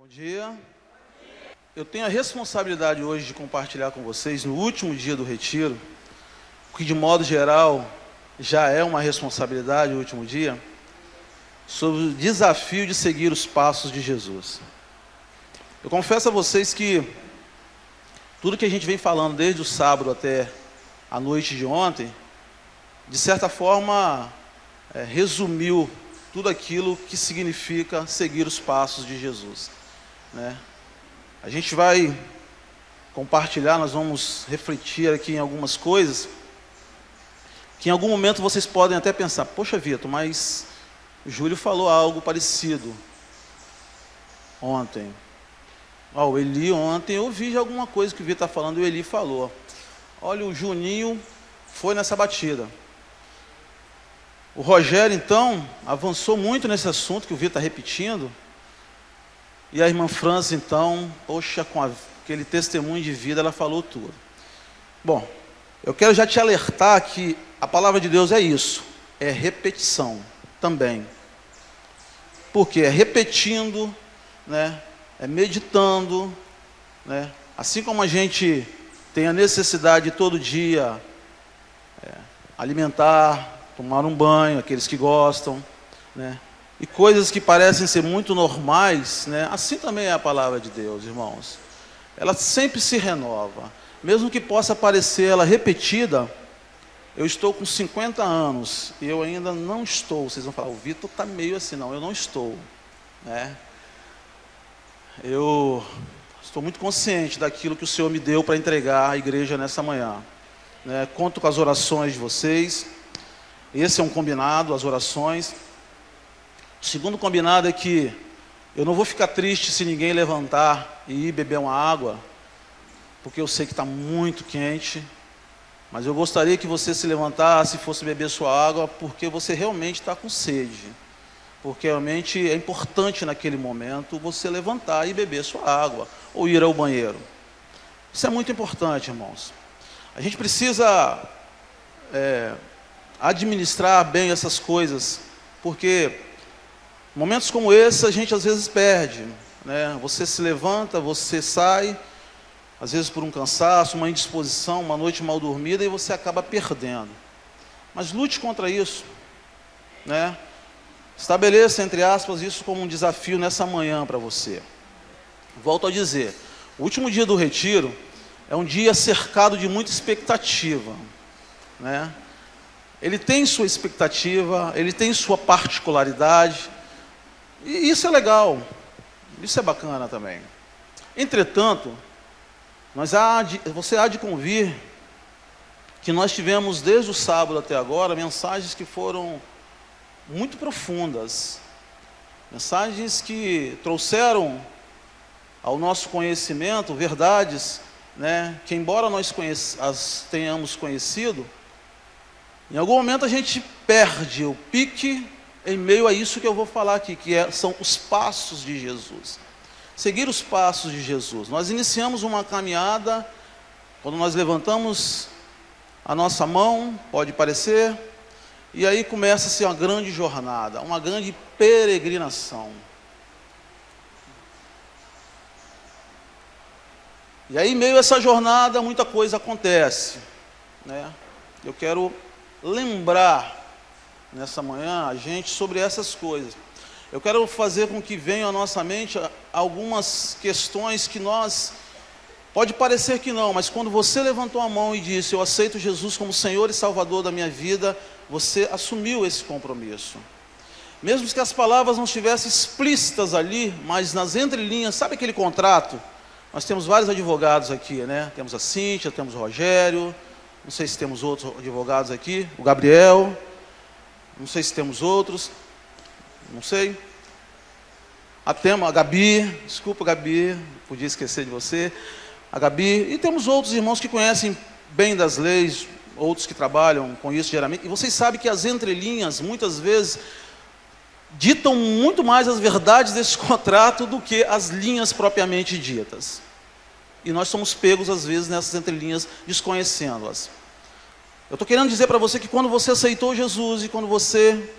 dia. Eu tenho a responsabilidade hoje de compartilhar com vocês, no último dia do retiro, que de modo geral já é uma responsabilidade, o último dia, sobre o desafio de seguir os passos de Jesus. Eu confesso a vocês que tudo que a gente vem falando desde o sábado até a noite de ontem, de certa forma, resumiu tudo aquilo que significa seguir os passos de Jesus, né? A gente vai compartilhar, nós vamos refletir aqui em algumas coisas, que em algum momento vocês podem até pensar, poxa Vitor, mas o Júlio falou algo parecido ontem. O Eli ontem, eu ouvi já alguma coisa que o Vitor está falando, o Eli falou. Olha, o Juninho foi nessa batida. O Rogério, então, avançou muito nesse assunto que o Vitor está repetindo. E a irmã França, então, poxa, com aquele testemunho de vida, ela falou tudo. Bom, eu quero já te alertar que a palavra de Deus é isso, é repetição também. Porque é repetindo, né? É meditando, né? Assim como a gente tem a necessidade de todo dia alimentar, tomar um banho, aqueles que gostam, né? E coisas que parecem ser muito normais, né? Assim também é a palavra de Deus, irmãos. Ela sempre se renova. Mesmo que possa parecer ela repetida, eu estou com 50 anos e eu ainda não estou. Vocês vão falar, o Vitor está meio assim. Não, eu não estou, né? Eu estou muito consciente daquilo que o Senhor me deu para entregar à igreja nessa manhã, né? Conto com as orações de vocês. Esse é um combinado, as orações. O segundo combinado é que eu não vou ficar triste se ninguém levantar e ir beber uma água, porque eu sei que está muito quente, mas eu gostaria que você se levantasse e fosse beber sua água, porque você realmente está com sede, porque realmente é importante naquele momento você levantar e beber sua água, ou ir ao banheiro. Isso é muito importante, irmãos. A gente precisa administrar bem essas coisas, porque momentos como esse a gente às vezes perde, né? Você se levanta, você sai, às vezes por um cansaço, uma indisposição, uma noite mal dormida, e você acaba perdendo. Mas lute contra isso, né? Estabeleça, entre aspas, isso como um desafio nessa manhã para você. Volto a dizer, o último dia do retiro é um dia cercado de muita expectativa, né? Ele tem sua expectativa, ele tem sua particularidade, e isso é legal, isso é bacana também. Entretanto, você há de convir que nós tivemos desde o sábado até agora mensagens que foram muito profundas, mensagens que trouxeram ao nosso conhecimento verdades, né, que embora nós as tenhamos conhecido, em algum momento a gente perde o pique em meio a isso que eu vou falar aqui, são os passos de Jesus. Seguir os passos de Jesus. Nós iniciamos uma caminhada, quando nós levantamos a nossa mão, pode parecer, e aí começa-se uma grande jornada, uma grande peregrinação. E aí, em meio a essa jornada, muita coisa acontece, né? Eu quero lembrar nessa manhã a gente sobre essas coisas. Eu quero fazer com que venham à nossa mente algumas questões que pode parecer que não, mas quando você levantou a mão e disse, eu aceito Jesus como Senhor e Salvador da minha vida, você assumiu esse compromisso. Mesmo que as palavras não estivessem explícitas ali, mas nas entrelinhas, sabe aquele contrato? Nós temos vários advogados aqui, né? Temos a Cíntia, temos o Rogério, não sei se temos outros advogados aqui, o Gabriel, não sei se temos outros, não sei. A Gabi, desculpa Gabi, podia esquecer de você. A Gabi, e temos outros irmãos que conhecem bem das leis, outros que trabalham com isso diariamente. E vocês sabem que as entrelinhas, muitas vezes, ditam muito mais as verdades desse contrato do que as linhas propriamente ditas. E nós somos pegos, às vezes, nessas entrelinhas, desconhecendo-as. Eu estou querendo dizer para você que quando você aceitou Jesus e quando você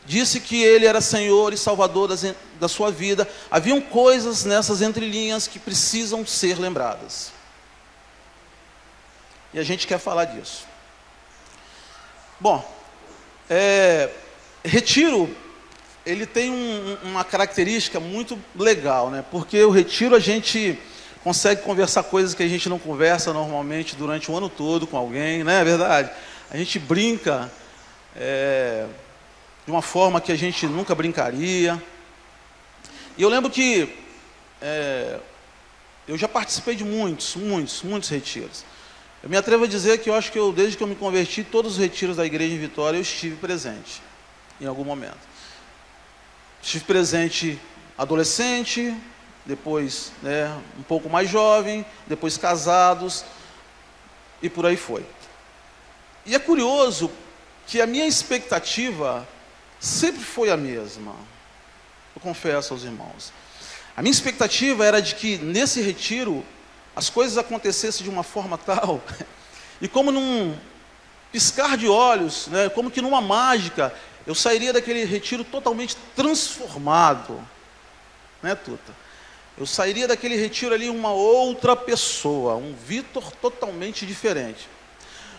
disse que Ele era Senhor e Salvador da sua vida. Haviam coisas nessas entrelinhas que precisam ser lembradas. E a gente quer falar disso. Bom, retiro, ele tem uma característica muito legal, né? Porque o retiro a gente consegue conversar coisas que a gente não conversa normalmente durante o ano todo com alguém, não é verdade? A gente brinca de uma forma que a gente nunca brincaria. E eu lembro que eu já participei de muitos retiros. Eu me atrevo a dizer que eu acho que desde que eu me converti, todos os retiros da igreja em Vitória, eu estive presente, em algum momento. Estive presente adolescente, depois um pouco mais jovem, depois casados, e por aí foi. E é curioso que a minha expectativa sempre foi a mesma, eu confesso aos irmãos. A minha expectativa era de que nesse retiro as coisas acontecessem de uma forma tal, e como num piscar de olhos, como que numa mágica, eu sairia daquele retiro totalmente transformado, né, Tuta? Eu sairia daquele retiro ali uma outra pessoa, um Vitor totalmente diferente.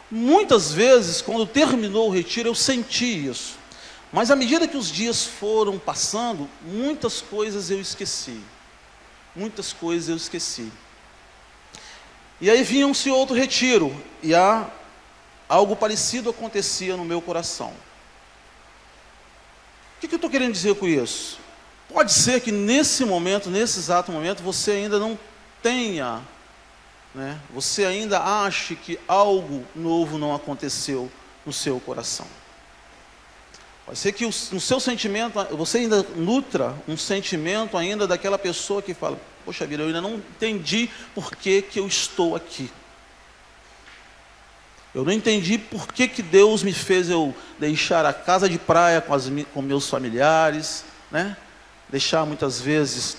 Muitas vezes, quando terminou o retiro, eu senti isso. Mas à medida que os dias foram passando, muitas coisas eu esqueci. Muitas coisas eu esqueci. E aí vinha-se outro retiro, e algo parecido acontecia no meu coração. O que eu estou querendo dizer com isso? Pode ser que nesse momento, nesse exato momento, você ainda não tenha, você ainda ache que algo novo não aconteceu no seu coração. Pode ser que no seu sentimento, você ainda nutra um sentimento ainda daquela pessoa que fala: poxa vida, eu ainda não entendi por que eu estou aqui. Eu não entendi por que Deus me fez eu deixar a casa de praia com meus familiares, deixar muitas vezes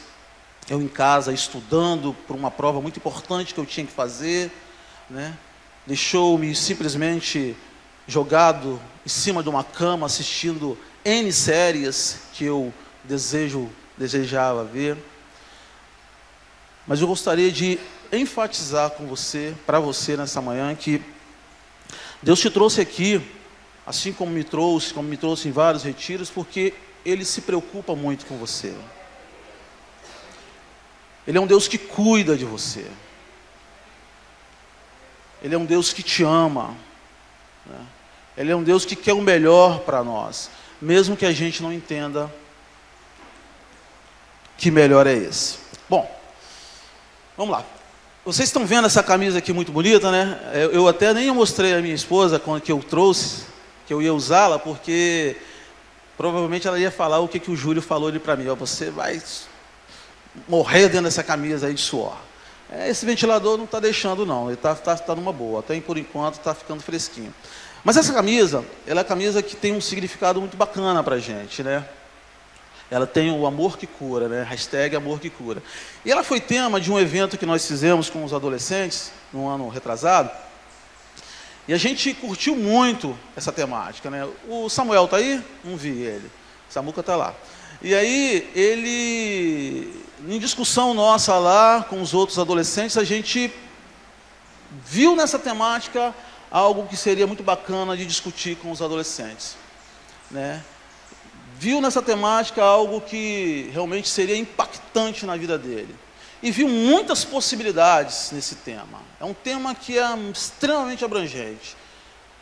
eu em casa estudando por uma prova muito importante que eu tinha que fazer, deixou-me simplesmente jogado em cima de uma cama assistindo N séries que eu desejava ver. Mas eu gostaria de enfatizar para você nessa manhã, que Deus te trouxe aqui, assim como me trouxe em vários retiros, porque Ele se preocupa muito com você. Ele é um Deus que cuida de você. Ele é um Deus que te ama. Ele é um Deus que quer o melhor para nós, mesmo que a gente não entenda que melhor é esse. Bom, vamos lá. Vocês estão vendo essa camisa aqui muito bonita, né? Eu até nem mostrei a minha esposa quando que eu trouxe, que eu ia usá-la, porque provavelmente ela ia falar o que o Júlio falou ali para mim: você vai morrer dentro dessa camisa aí de suor. Esse ventilador não está deixando não, ele está numa boa, até por enquanto está ficando fresquinho. Mas essa camisa, ela é uma camisa que tem um significado muito bacana para a gente, Ela tem o amor que cura, hashtag amor que cura. E ela foi tema de um evento que nós fizemos com os adolescentes, no ano retrasado, e a gente curtiu muito essa temática, O Samuel está aí? Não vi ele. O Samuca está lá. E aí, em discussão nossa lá, com os outros adolescentes, a gente viu nessa temática algo que seria muito bacana de discutir com os adolescentes, Viu nessa temática algo que realmente seria impactante na vida dele. E viu muitas possibilidades nesse tema. É um tema que é extremamente abrangente,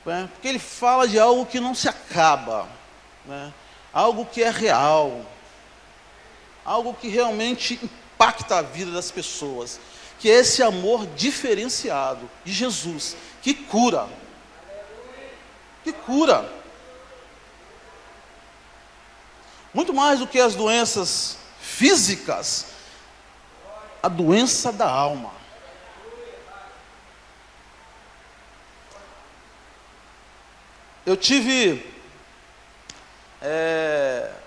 porque ele fala de algo que não se acaba, algo que é real, algo que realmente impacta a vida das pessoas, que é esse amor diferenciado de Jesus, que cura. Que cura. Muito mais do que as doenças físicas, a doença da alma. Eu tive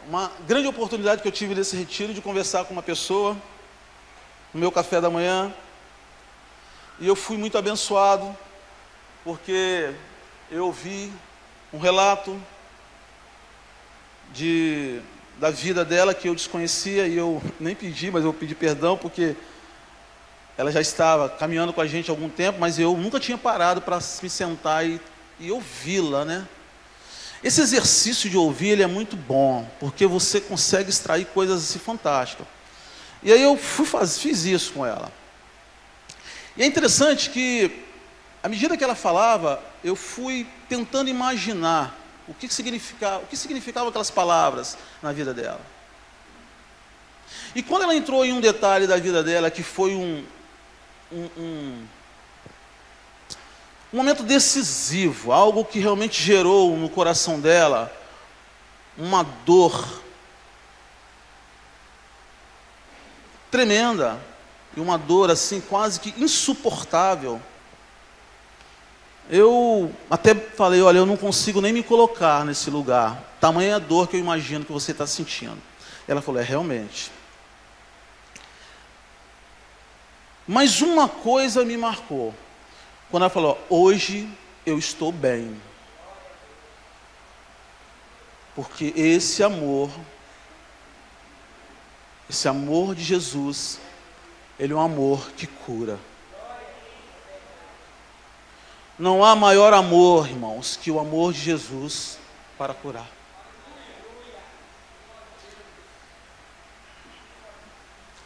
uma grande oportunidade que eu tive nesse retiro de conversar com uma pessoa no meu café da manhã, e eu fui muito abençoado, porque eu ouvi um relato da vida dela que eu desconhecia, e eu nem pedi, mas eu pedi perdão, porque ela já estava caminhando com a gente há algum tempo, mas eu nunca tinha parado para me sentar e ouvi-la, né? Esse exercício de ouvir, ele é muito bom, porque você consegue extrair coisas assim fantásticas. E aí eu fiz isso com ela. E é interessante que, à medida que ela falava, eu fui tentando imaginar o que significavam aquelas palavras na vida dela. E quando ela entrou em um detalhe da vida dela, que foi um momento decisivo, algo que realmente gerou no coração dela uma dor tremenda, e uma dor assim quase que insuportável. Eu até falei, olha, eu não consigo nem me colocar nesse lugar, tamanha dor que eu imagino que você está sentindo. Ela falou, realmente. Mas uma coisa me marcou, quando ela falou, hoje eu estou bem. Porque esse amor de Jesus, ele é um amor que cura. Não há maior amor, irmãos, que o amor de Jesus para curar.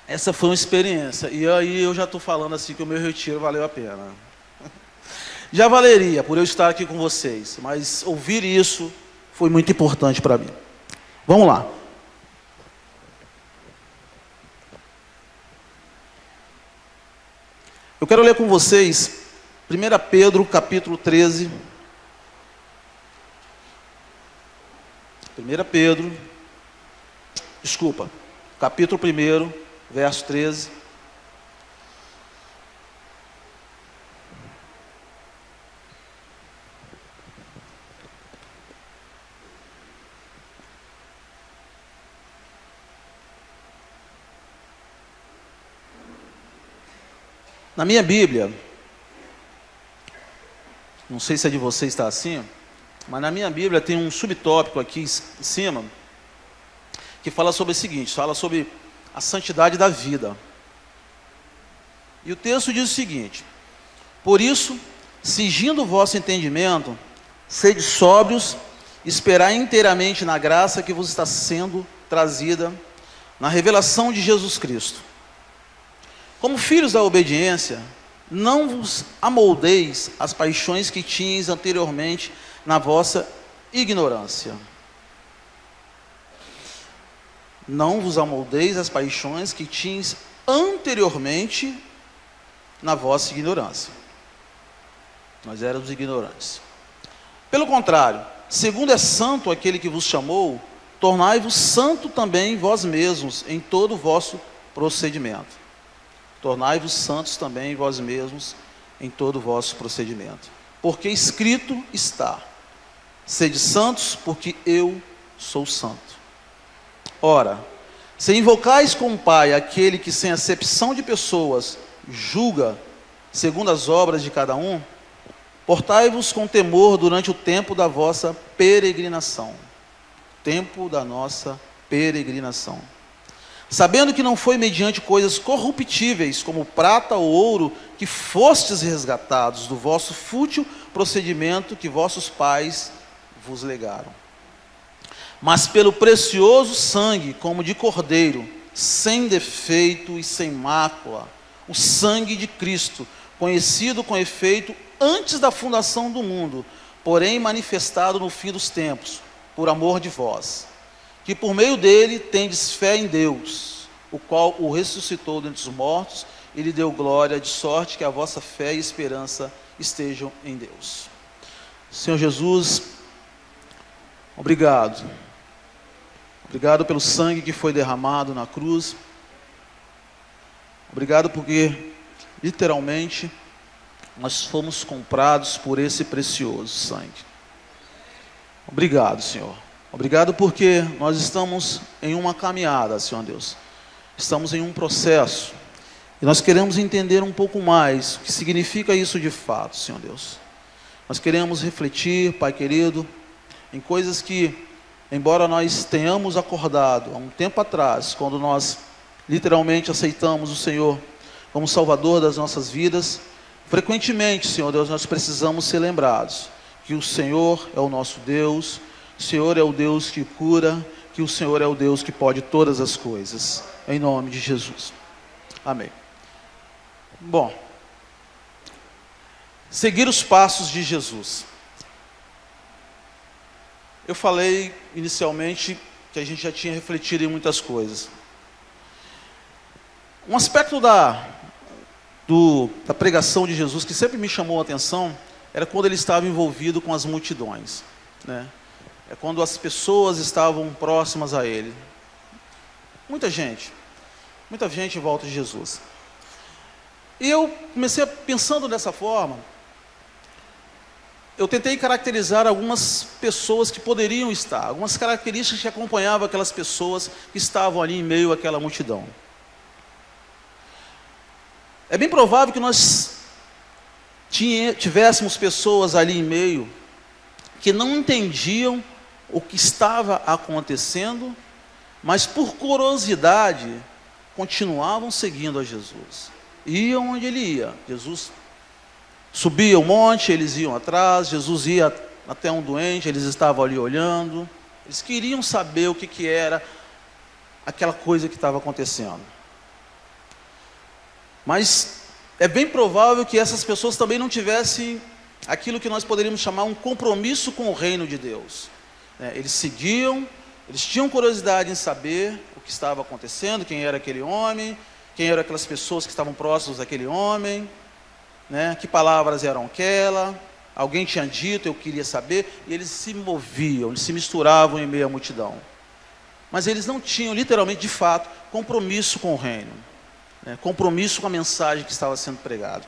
Essa foi uma experiência, e aí eu já estou falando assim que o meu retiro valeu a pena. Já valeria por eu estar aqui com vocês, mas ouvir isso foi muito importante para mim. Vamos lá. Eu quero ler com vocês 1 Pedro, capítulo 13. 1 Pedro, capítulo 1, verso 13. Na minha Bíblia, não sei se a de vocês está assim, mas na minha Bíblia tem um subtópico aqui em cima, que fala sobre o seguinte, fala sobre a santidade da vida. E o texto diz o seguinte: por isso, cingindo o vosso entendimento, sede sóbrios, esperai inteiramente na graça que vos está sendo trazida, na revelação de Jesus Cristo. Como filhos da obediência, não vos amoldeis às paixões que tinhas anteriormente na vossa ignorância. Não vos amoldeis às paixões que tinhas anteriormente na vossa ignorância. Nós éramos ignorantes. Pelo contrário, segundo é santo aquele que vos chamou, tornai-vos santo também vós mesmos em todo o vosso procedimento. Tornai-vos santos também vós mesmos em todo o vosso procedimento. Porque escrito está, sede santos, porque eu sou santo. Ora, se invocais como Pai aquele que sem acepção de pessoas julga segundo as obras de cada um, portai-vos com temor durante o tempo da vossa peregrinação. Tempo da nossa peregrinação. Sabendo que não foi mediante coisas corruptíveis, como prata ou ouro, que fostes resgatados do vosso fútil procedimento que vossos pais vos legaram. Mas pelo precioso sangue, como de cordeiro, sem defeito e sem mácula, o sangue de Cristo, conhecido com efeito antes da fundação do mundo, porém manifestado no fim dos tempos, por amor de vós, que por meio dele tendes fé em Deus, o qual o ressuscitou dentre os mortos e lhe deu glória, de sorte que a vossa fé e esperança estejam em Deus. Senhor Jesus, obrigado. Obrigado pelo sangue que foi derramado na cruz. Obrigado porque, literalmente, nós fomos comprados por esse precioso sangue. Obrigado, Senhor. Obrigado porque nós estamos em uma caminhada, Senhor Deus. Estamos em um processo. E nós queremos entender um pouco mais o que significa isso de fato, Senhor Deus. Nós queremos refletir, Pai querido, em coisas que embora nós tenhamos acordado há um tempo atrás, quando nós literalmente aceitamos o Senhor como Salvador das nossas vidas, frequentemente, Senhor Deus, nós precisamos ser lembrados que o Senhor é o nosso Deus, o Senhor é o Deus que cura, que o Senhor é o Deus que pode todas as coisas, em nome de Jesus. Amém. Bom, seguir os passos de Jesus. Eu falei inicialmente que a gente já tinha refletido em muitas coisas. Um aspecto da pregação de Jesus que sempre me chamou a atenção era quando ele estava envolvido com as multidões, né? É quando as pessoas estavam próximas a ele. Muita gente em volta de Jesus. E eu comecei pensando dessa forma, eu tentei caracterizar algumas pessoas que poderiam estar, algumas características que acompanhavam aquelas pessoas que estavam ali em meio àquela multidão. É bem provável que nós tivéssemos pessoas ali em meio que não entendiam o que estava acontecendo, mas por curiosidade continuavam seguindo a Jesus. Iam onde ele ia. Jesus subia o monte, eles iam atrás. Jesus ia até um doente, eles estavam ali olhando. Eles queriam saber o que era aquela coisa que estava acontecendo. Mas é bem provável que essas pessoas também não tivessem aquilo que nós poderíamos chamar um compromisso com o reino de Deus. Eles seguiam, eles tinham curiosidade em saber o que estava acontecendo, quem era aquele homem, quem eram aquelas pessoas que estavam próximas daquele homem, né? Que palavras eram aquelas, alguém tinha dito, eu queria saber, e eles se moviam, eles se misturavam em meio à multidão. Mas eles não tinham, literalmente, de fato, compromisso com o reino, né? Compromisso com a mensagem que estava sendo pregada.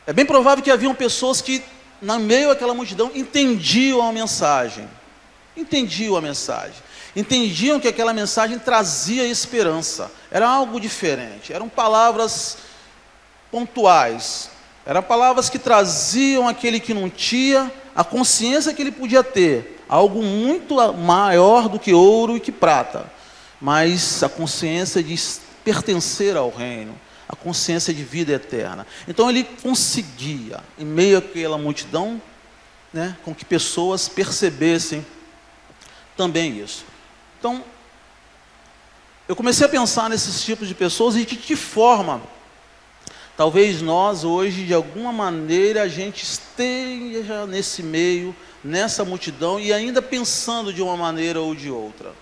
É bem provável que haviam pessoas que, no meio daquela multidão, entendiam a mensagem, entendiam que aquela mensagem trazia esperança, era algo diferente, eram palavras pontuais, eram palavras que traziam aquele que não tinha a consciência que ele podia ter, algo muito maior do que ouro e que prata, mas a consciência de pertencer ao reino, a consciência de vida eterna. Então ele conseguia, em meio àquela multidão, né, com que pessoas percebessem também isso. Então, eu comecei a pensar nesses tipos de pessoas e de que forma, talvez nós hoje, de alguma maneira, a gente esteja nesse meio, nessa multidão, e ainda pensando de uma maneira ou de outra.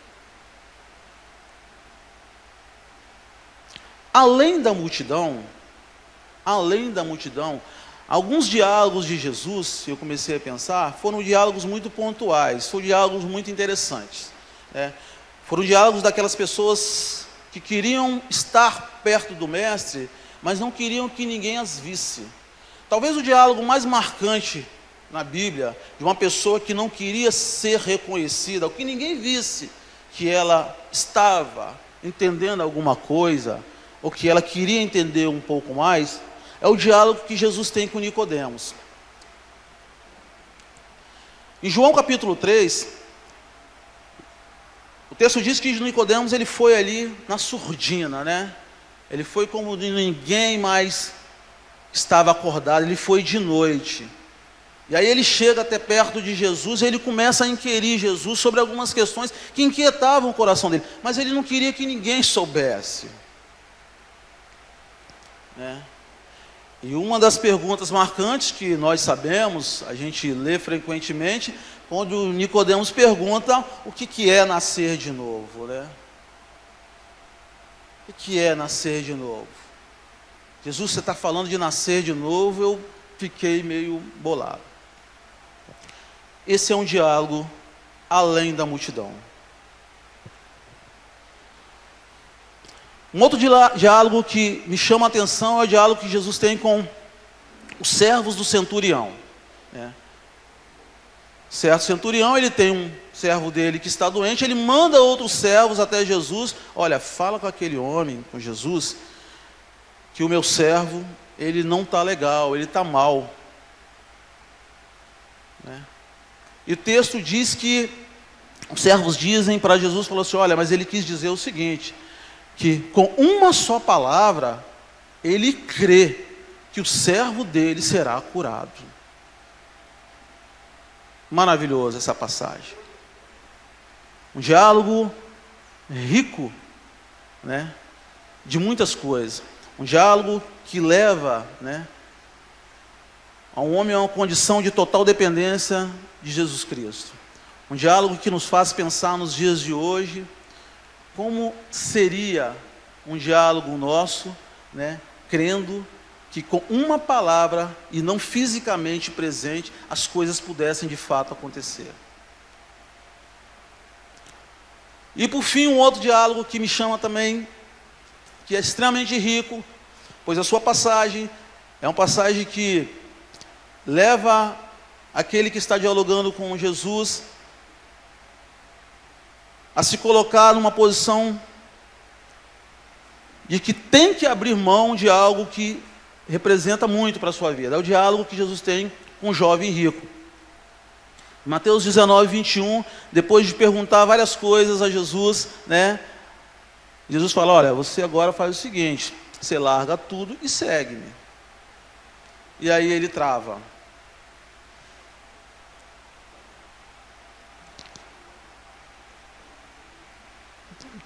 Além da multidão, alguns diálogos de Jesus, eu comecei a pensar, foram diálogos muito pontuais, foram diálogos muito interessantes, né? Foram diálogos daquelas pessoas que queriam estar perto do Mestre, mas não queriam que ninguém as visse. Talvez o diálogo mais marcante na Bíblia, de uma pessoa que não queria ser reconhecida, ou que ninguém visse que ela estava entendendo alguma coisa, ou que ela queria entender um pouco mais, é o diálogo que Jesus tem com Nicodemos. Em João capítulo 3, o texto diz que Nicodemos ele foi ali na surdina, né? Ele foi como ninguém mais estava acordado, ele foi de noite. E aí ele chega até perto de Jesus e ele começa a inquirir Jesus sobre algumas questões que inquietavam o coração dele, mas ele não queria que ninguém soubesse, né? E uma das perguntas marcantes que nós sabemos, a gente lê frequentemente, quando Nicodemos pergunta o que é nascer de novo, né? O que é nascer de novo? Jesus, você está falando de nascer de novo, eu fiquei meio bolado. Esse é um diálogo além da multidão. Um outro diálogo que me chama a atenção é o diálogo que Jesus tem com os servos do centurião, né? Certo centurião, ele tem um servo dele que está doente, ele manda outros servos até Jesus, olha, fala com aquele homem, com Jesus, que o meu servo, ele não está legal, ele está mal, né? E o texto diz que os servos dizem para Jesus, falou assim, olha, mas ele quis dizer o seguinte, que com uma só palavra, ele crê que o servo dele será curado. Maravilhoso essa passagem. Um diálogo rico, né, de muitas coisas. Um diálogo que leva, né, a um homem a uma condição de total dependência de Jesus Cristo. Um diálogo que nos faz pensar nos dias de hoje, como seria um diálogo nosso, né, crendo que com uma palavra, e não fisicamente presente, as coisas pudessem de fato acontecer. E por fim, um outro diálogo que me chama também, que é extremamente rico, pois a sua passagem é uma passagem que leva aquele que está dialogando com Jesus a se colocar numa posição de que tem que abrir mão de algo que representa muito para a sua vida. É o diálogo que Jesus tem com um jovem rico. Mateus 19, 21, depois de perguntar várias coisas a Jesus, né, Jesus fala, olha, você agora faz o seguinte, você larga tudo e segue-me. E aí ele trava.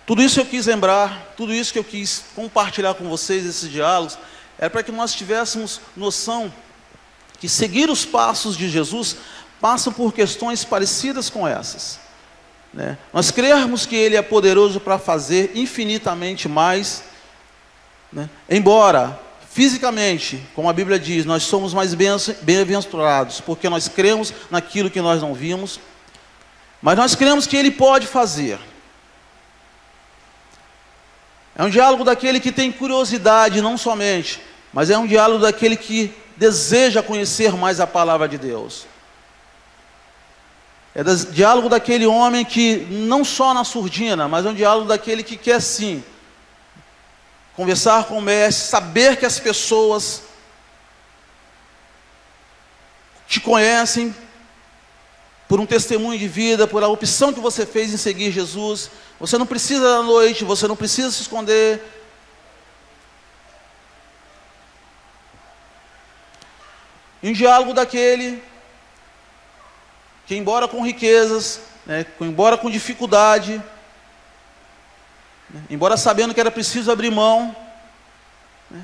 Tudo isso eu quis lembrar, tudo isso que eu quis compartilhar com vocês, esses diálogos, era para que nós tivéssemos noção que seguir os passos de Jesus passam por questões parecidas com essas, né? Nós crermos que Ele é poderoso para fazer infinitamente mais, né? Embora fisicamente, como a Bíblia diz, nós somos mais bem-aventurados, porque nós cremos naquilo que nós não vimos, mas nós cremos que Ele pode fazer. É um diálogo daquele que tem curiosidade, não somente, mas é um diálogo daquele que deseja conhecer mais a palavra de Deus. É o diálogo daquele homem que, não só na surdina, mas é um diálogo daquele que quer sim conversar com o mestre, saber que as pessoas te conhecem por um testemunho de vida, por a opção que você fez em seguir Jesus. Você não precisa da noite, você não precisa se esconder. E um diálogo daquele que, embora com riquezas, né, embora com dificuldade, né, embora sabendo que era preciso abrir mão, né,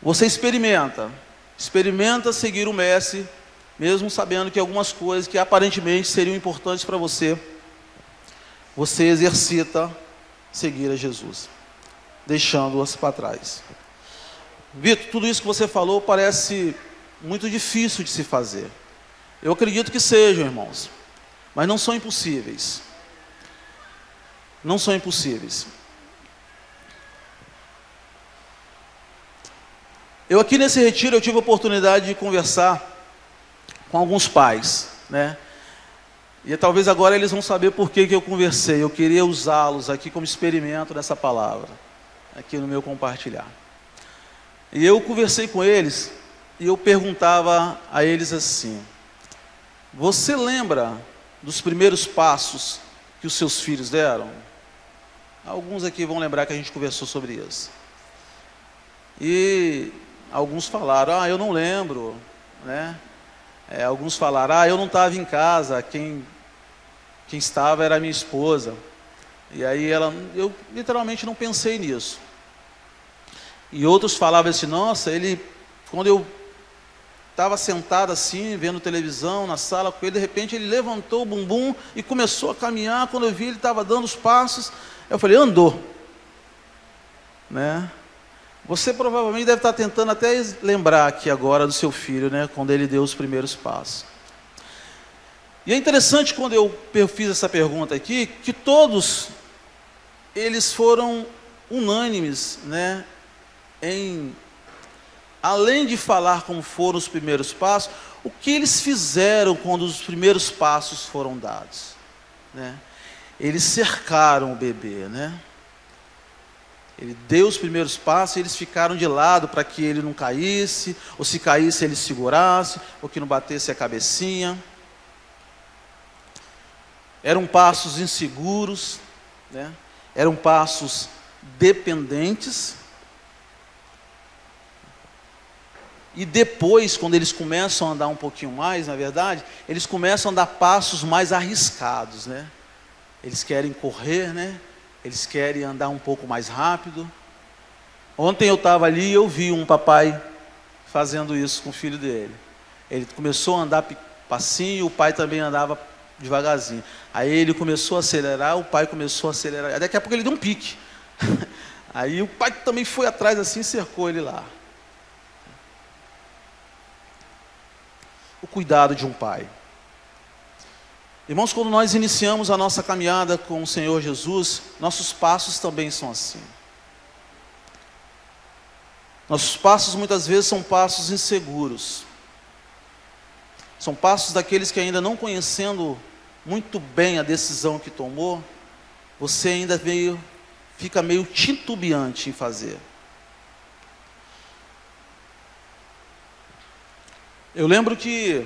você experimenta seguir o mestre, mesmo sabendo que algumas coisas que aparentemente seriam importantes para você, você exercita seguir a Jesus, deixando-as para trás. Vitor, tudo isso que você falou parece muito difícil de se fazer. Eu acredito que sejam, irmãos, mas não são impossíveis. Não são impossíveis. Eu aqui nesse retiro eu tive a oportunidade de conversar com alguns pais, né? E talvez agora eles vão saber por que eu conversei. Eu queria usá-los aqui como experimento dessa palavra, aqui no meu compartilhar. E eu conversei com eles e eu perguntava a eles assim: você lembra dos primeiros passos que os seus filhos deram? Alguns aqui vão lembrar que a gente conversou sobre isso. E alguns falaram, eu não lembro, né? Alguns falaram, eu não estava em casa, quem estava era a minha esposa. E aí eu literalmente não pensei nisso. E outros falavam assim, nossa, quando eu estava sentado assim, vendo televisão na sala com ele, de repente ele levantou o bumbum e começou a caminhar. Quando eu vi, ele estava dando os passos. Eu falei, andou, né? Você provavelmente deve estar tentando até lembrar aqui agora do seu filho, né? Quando ele deu os primeiros passos. E é interessante quando eu fiz essa pergunta aqui, que todos eles foram unânimes, né? Além de falar como foram os primeiros passos, o que eles fizeram quando os primeiros passos foram dados, né? Eles cercaram o bebê, né? Ele deu os primeiros passos e eles ficaram de lado para que ele não caísse, ou se caísse ele segurasse, ou que não batesse a cabecinha. eram passos inseguros, né? Eram passos dependentes. E depois, quando eles começam a andar um pouquinho mais, na verdade, eles começam a dar passos mais arriscados, né? Eles querem correr, né? Eles querem andar um pouco mais rápido. Ontem eu estava ali e eu vi um papai fazendo isso com o filho dele. Ele começou a andar passinho, o pai também andava devagarzinho. Aí ele começou a acelerar, o pai começou a acelerar. Daqui a pouco ele deu um pique. Aí o pai também foi atrás assim e cercou ele lá. O cuidado de um pai. Irmãos, quando nós iniciamos a nossa caminhada com o Senhor Jesus, nossos passos também são assim. Nossos passos muitas vezes são passos inseguros. São passos daqueles que ainda não conhecendo muito bem a decisão que tomou, você ainda fica meio titubeante em fazer. Eu lembro que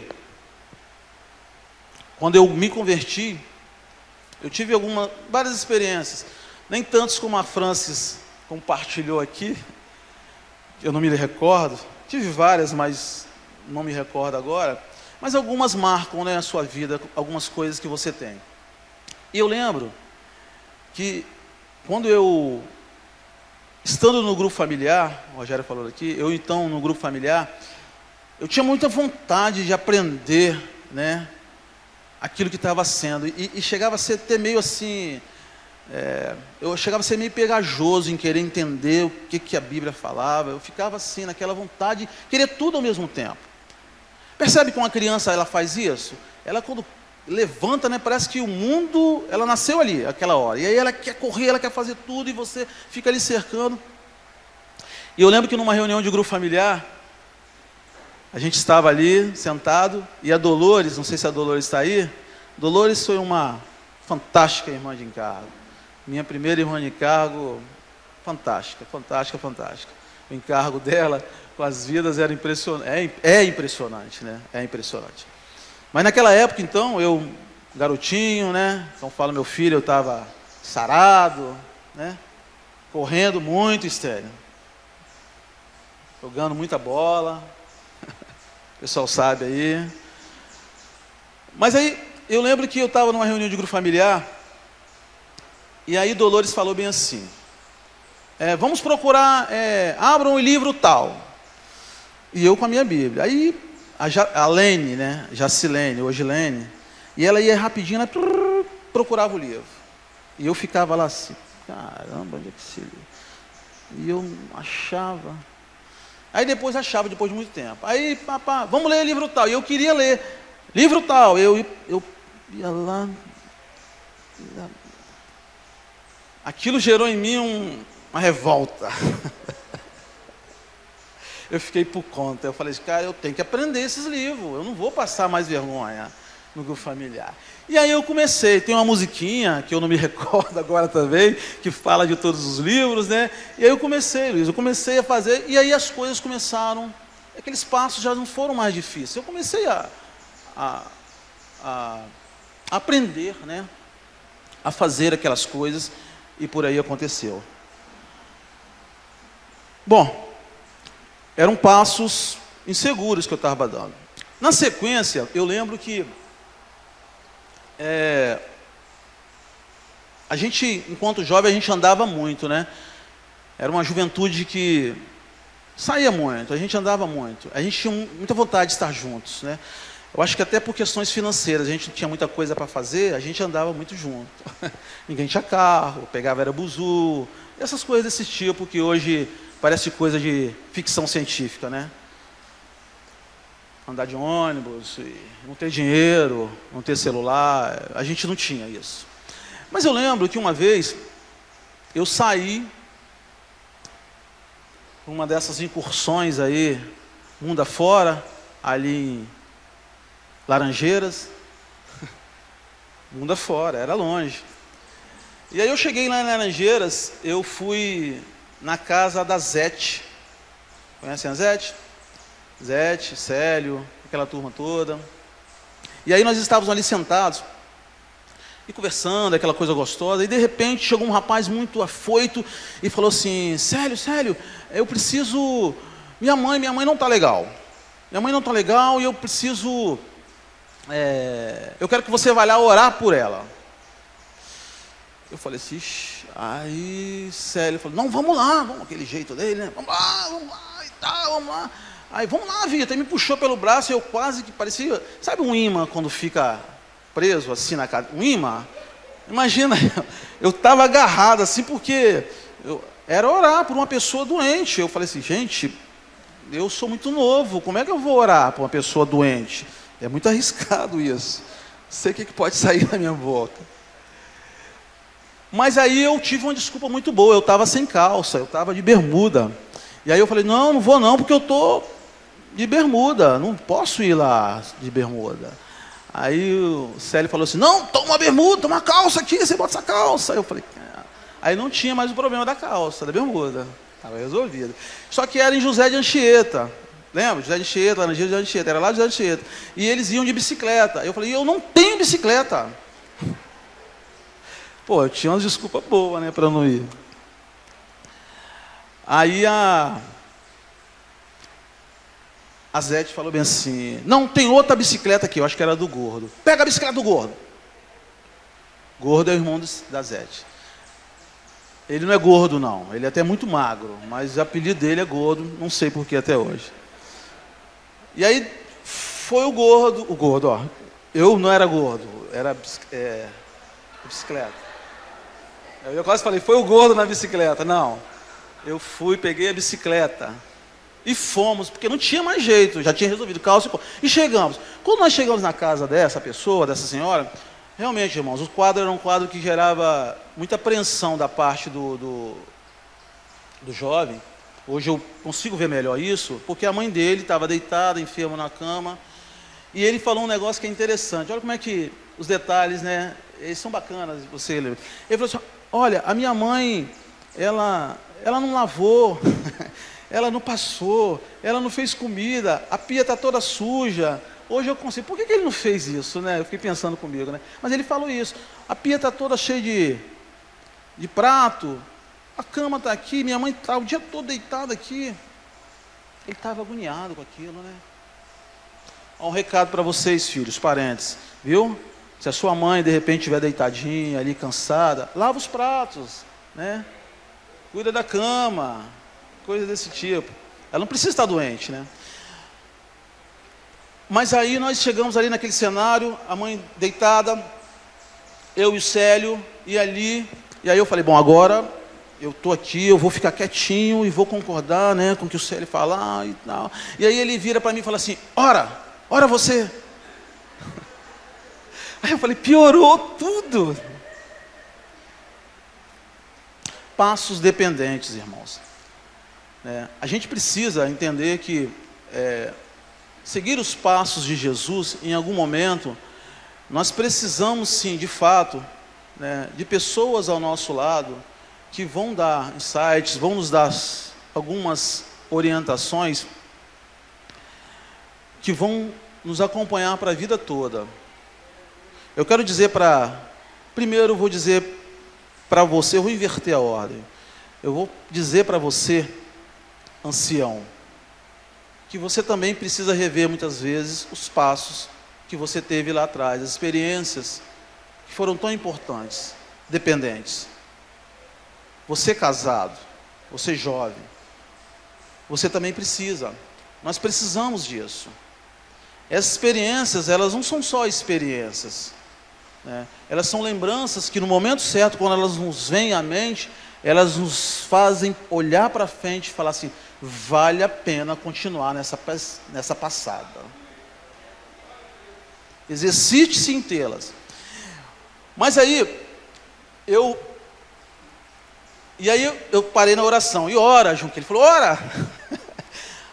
quando eu me converti, eu tive várias experiências, nem tantas como a Francis compartilhou aqui, eu não me recordo, tive várias, mas não me recordo agora, mas algumas marcam, né, a sua vida, algumas coisas que você tem. E eu lembro que quando eu, estando no grupo familiar, o Rogério falou aqui, eu então no grupo familiar, eu tinha muita vontade de aprender, né, aquilo que estava sendo, e chegava a ser até meio assim, eu chegava a ser meio pegajoso em querer entender o que a Bíblia falava. Eu ficava assim, naquela vontade de querer tudo ao mesmo tempo. Percebe que uma criança ela faz isso? Ela quando levanta, né, parece que o mundo, ela nasceu ali, aquela hora, e aí ela quer correr, ela quer fazer tudo, e você fica ali cercando. E eu lembro que numa reunião de grupo familiar, a gente estava ali, sentado, e a Dolores, não sei se a Dolores está aí, Dolores foi uma fantástica irmã de encargo. Minha primeira irmã de encargo, fantástica, fantástica, fantástica. O encargo dela com as vidas era impressionante, é impressionante, né? É impressionante. Mas naquela época, então, eu, garotinho, né? Então fala meu filho, eu estava sarado, né? Correndo muito, estéreo. Jogando muita bola. O pessoal sabe aí. Mas aí, eu lembro que eu estava numa reunião de grupo familiar, e aí Dolores falou bem assim, vamos procurar, abram o livro tal. E eu com a minha Bíblia. Aí a Lene, né, Jacilene, hoje Lene, e ela ia rapidinho, ela procurava o livro. E eu ficava lá assim, caramba, onde é que esse livro? E eu achava. Aí depois achava, depois de muito tempo. Aí, papá, vamos ler livro tal. E eu queria ler livro tal. Eu ia lá. Aquilo gerou em mim uma revolta. Eu fiquei por conta. Eu falei, cara, eu tenho que aprender esses livros. Eu não vou passar mais vergonha no grupo familiar. E aí eu comecei. Tem uma musiquinha, que eu não me recordo agora também, que fala de todos os livros, né? E aí eu comecei, Luiz. Eu comecei a fazer, e aí as coisas começaram. Aqueles passos já não foram mais difíceis. Eu comecei a aprender, né? A fazer aquelas coisas, e por aí aconteceu. Bom, eram passos inseguros que eu estava dando. Na sequência, eu lembro que a gente, enquanto jovem, a gente andava muito, né? Era uma juventude que saía muito, a gente andava muito. A gente tinha muita vontade de estar juntos, né? Eu acho que até por questões financeiras, a gente não tinha muita coisa para fazer, a gente andava muito junto. Ninguém tinha carro, pegava era buzu, essas coisas desse tipo que hoje parece coisa de ficção científica, né? Andar de ônibus, não ter dinheiro, não ter celular, a gente não tinha isso. Mas eu lembro que uma vez eu saí uma dessas incursões aí, mundo afora, ali em Laranjeiras, mundo afora, era longe. E aí eu cheguei lá em Laranjeiras, eu fui na casa da Zete. Conhecem a Zete? Zete, Célio, aquela turma toda. E aí nós estávamos ali sentados. E conversando, aquela coisa gostosa, e de repente chegou um rapaz muito afoito e falou assim: Célio, eu preciso... Minha mãe não está legal. Minha mãe não está legal e eu preciso... eu quero que você vá lá orar por ela. Eu falei assim, aí Célio falou, não, vamos lá, vamos, aquele jeito dele, né? Vamos lá e tal, vamos lá. Aí, vamos lá, Vitor, ele me puxou pelo braço e eu quase que parecia, sabe um imã quando fica preso assim na casa? Um imã? Imagina, eu estava agarrado assim porque era orar por uma pessoa doente. Eu falei assim, gente, eu sou muito novo, como é que eu vou orar por uma pessoa doente? É muito arriscado isso. Não sei o que pode sair da minha boca. Mas aí eu tive uma desculpa muito boa, eu estava sem calça, eu estava de bermuda. E aí eu falei, não vou não, porque eu estou de bermuda, não posso ir lá de bermuda. Aí o Célio falou assim, não, toma uma bermuda, toma uma calça aqui, você bota essa calça. Aí eu falei, aí não tinha mais o problema da calça, da bermuda, estava resolvido. Só que era em José de Anchieta, lembra? José de Anchieta, lá na José de Anchieta, era lá de José de Anchieta. E eles iam de bicicleta. Eu falei, eu não tenho bicicleta. Pô, eu tinha umas desculpas boas, né, para não ir. Aí a Zete falou bem assim, não, tem outra bicicleta aqui, eu acho que era do Gordo. Pega a bicicleta do Gordo. Gordo é o irmão da Zete. Ele não é gordo não, ele é até muito magro, mas o apelido dele é Gordo, não sei por que até hoje. E aí foi o Gordo, ó. Eu não era gordo, era bicicleta. Eu quase falei, foi o Gordo na bicicleta. Não, eu fui, peguei a bicicleta e fomos, porque não tinha mais jeito, já tinha resolvido, calça e chegamos. Quando nós chegamos na casa dessa pessoa, dessa senhora, realmente, irmãos, o quadro era um quadro que gerava muita apreensão da parte do jovem. Hoje eu consigo ver melhor isso, porque a mãe dele estava deitada, enferma na cama, e ele falou um negócio que é interessante. Olha como é que os detalhes, né, eles são bacanas, você lê. Ele falou assim, olha, a minha mãe, ela não lavou, ela não passou, ela não fez comida, a pia está toda suja. Hoje eu consigo, por que ele não fez isso, né? Eu fiquei pensando comigo, né? Mas ele falou isso, a pia está toda cheia de prato, a cama está aqui, minha mãe está o dia todo deitada aqui. Ele estava agoniado com aquilo, né? Ó, um recado para vocês, filhos, parentes, viu? Se a sua mãe, de repente, estiver deitadinha ali, cansada, lava os pratos, né? Cuida da cama, coisa desse tipo. Ela não precisa estar doente, né? Mas aí nós chegamos ali naquele cenário, a mãe deitada, eu e o Célio, e aí eu falei, bom, agora eu estou aqui, eu vou ficar quietinho e vou concordar, né, com o que o Célio falar e tal. E aí ele vira para mim e fala assim, ora você. Aí eu falei, piorou tudo. Passos dependentes, irmãos. A gente precisa entender que seguir os passos de Jesus, em algum momento, nós precisamos sim, de fato, né, de pessoas ao nosso lado, que vão dar insights, vão nos dar algumas orientações, que vão nos acompanhar para a vida toda. Eu quero dizer primeiro eu vou dizer para você, eu vou inverter a ordem. Eu vou dizer para você, ancião, que você também precisa rever muitas vezes os passos que você teve lá atrás, as experiências que foram tão importantes, dependentes. Você casado, você jovem, você também precisa. Nós precisamos disso. Essas experiências, elas não são só experiências, né? Elas são lembranças que no momento certo, quando elas nos vêm à mente, elas nos fazem olhar para frente e falar assim, vale a pena continuar nessa passada. Exercite-se em tê-las. Mas aí, eu parei na oração, e ora, Junque, ele falou, ora.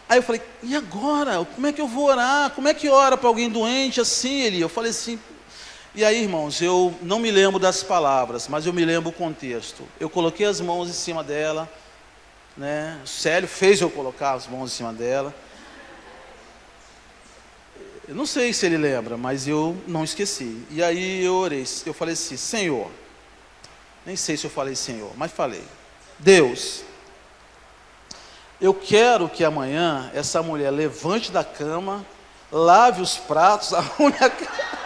Aí eu falei, e agora? Como é que eu vou orar? Como é que ora para alguém doente assim, Eli? Eu falei assim, e aí, irmãos, eu não me lembro das palavras, mas eu me lembro o contexto. Eu coloquei as mãos em cima dela, né? O Célio fez eu colocar as mãos em cima dela. Eu não sei se ele lembra, mas eu não esqueci. E aí eu orei, eu falei assim: Senhor, nem sei se eu falei Senhor, mas falei: Deus, eu quero que amanhã essa mulher levante da cama, lave os pratos, arrume a cama.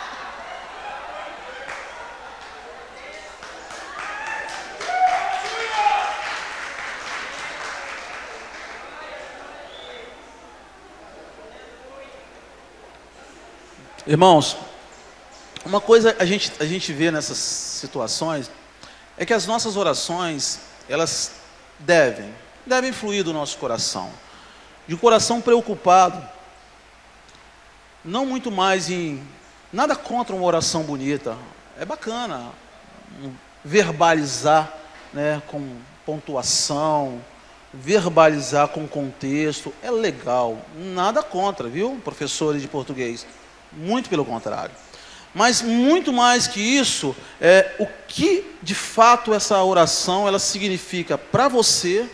Irmãos, uma coisa a gente vê nessas situações é que as nossas orações, elas devem fluir do nosso coração, de um coração preocupado, não muito mais em nada contra uma oração bonita, é bacana verbalizar, né, com pontuação, verbalizar com contexto, é legal, nada contra, viu, professores de português, muito pelo contrário. Mas muito mais que isso, o que de fato essa oração ela significa para você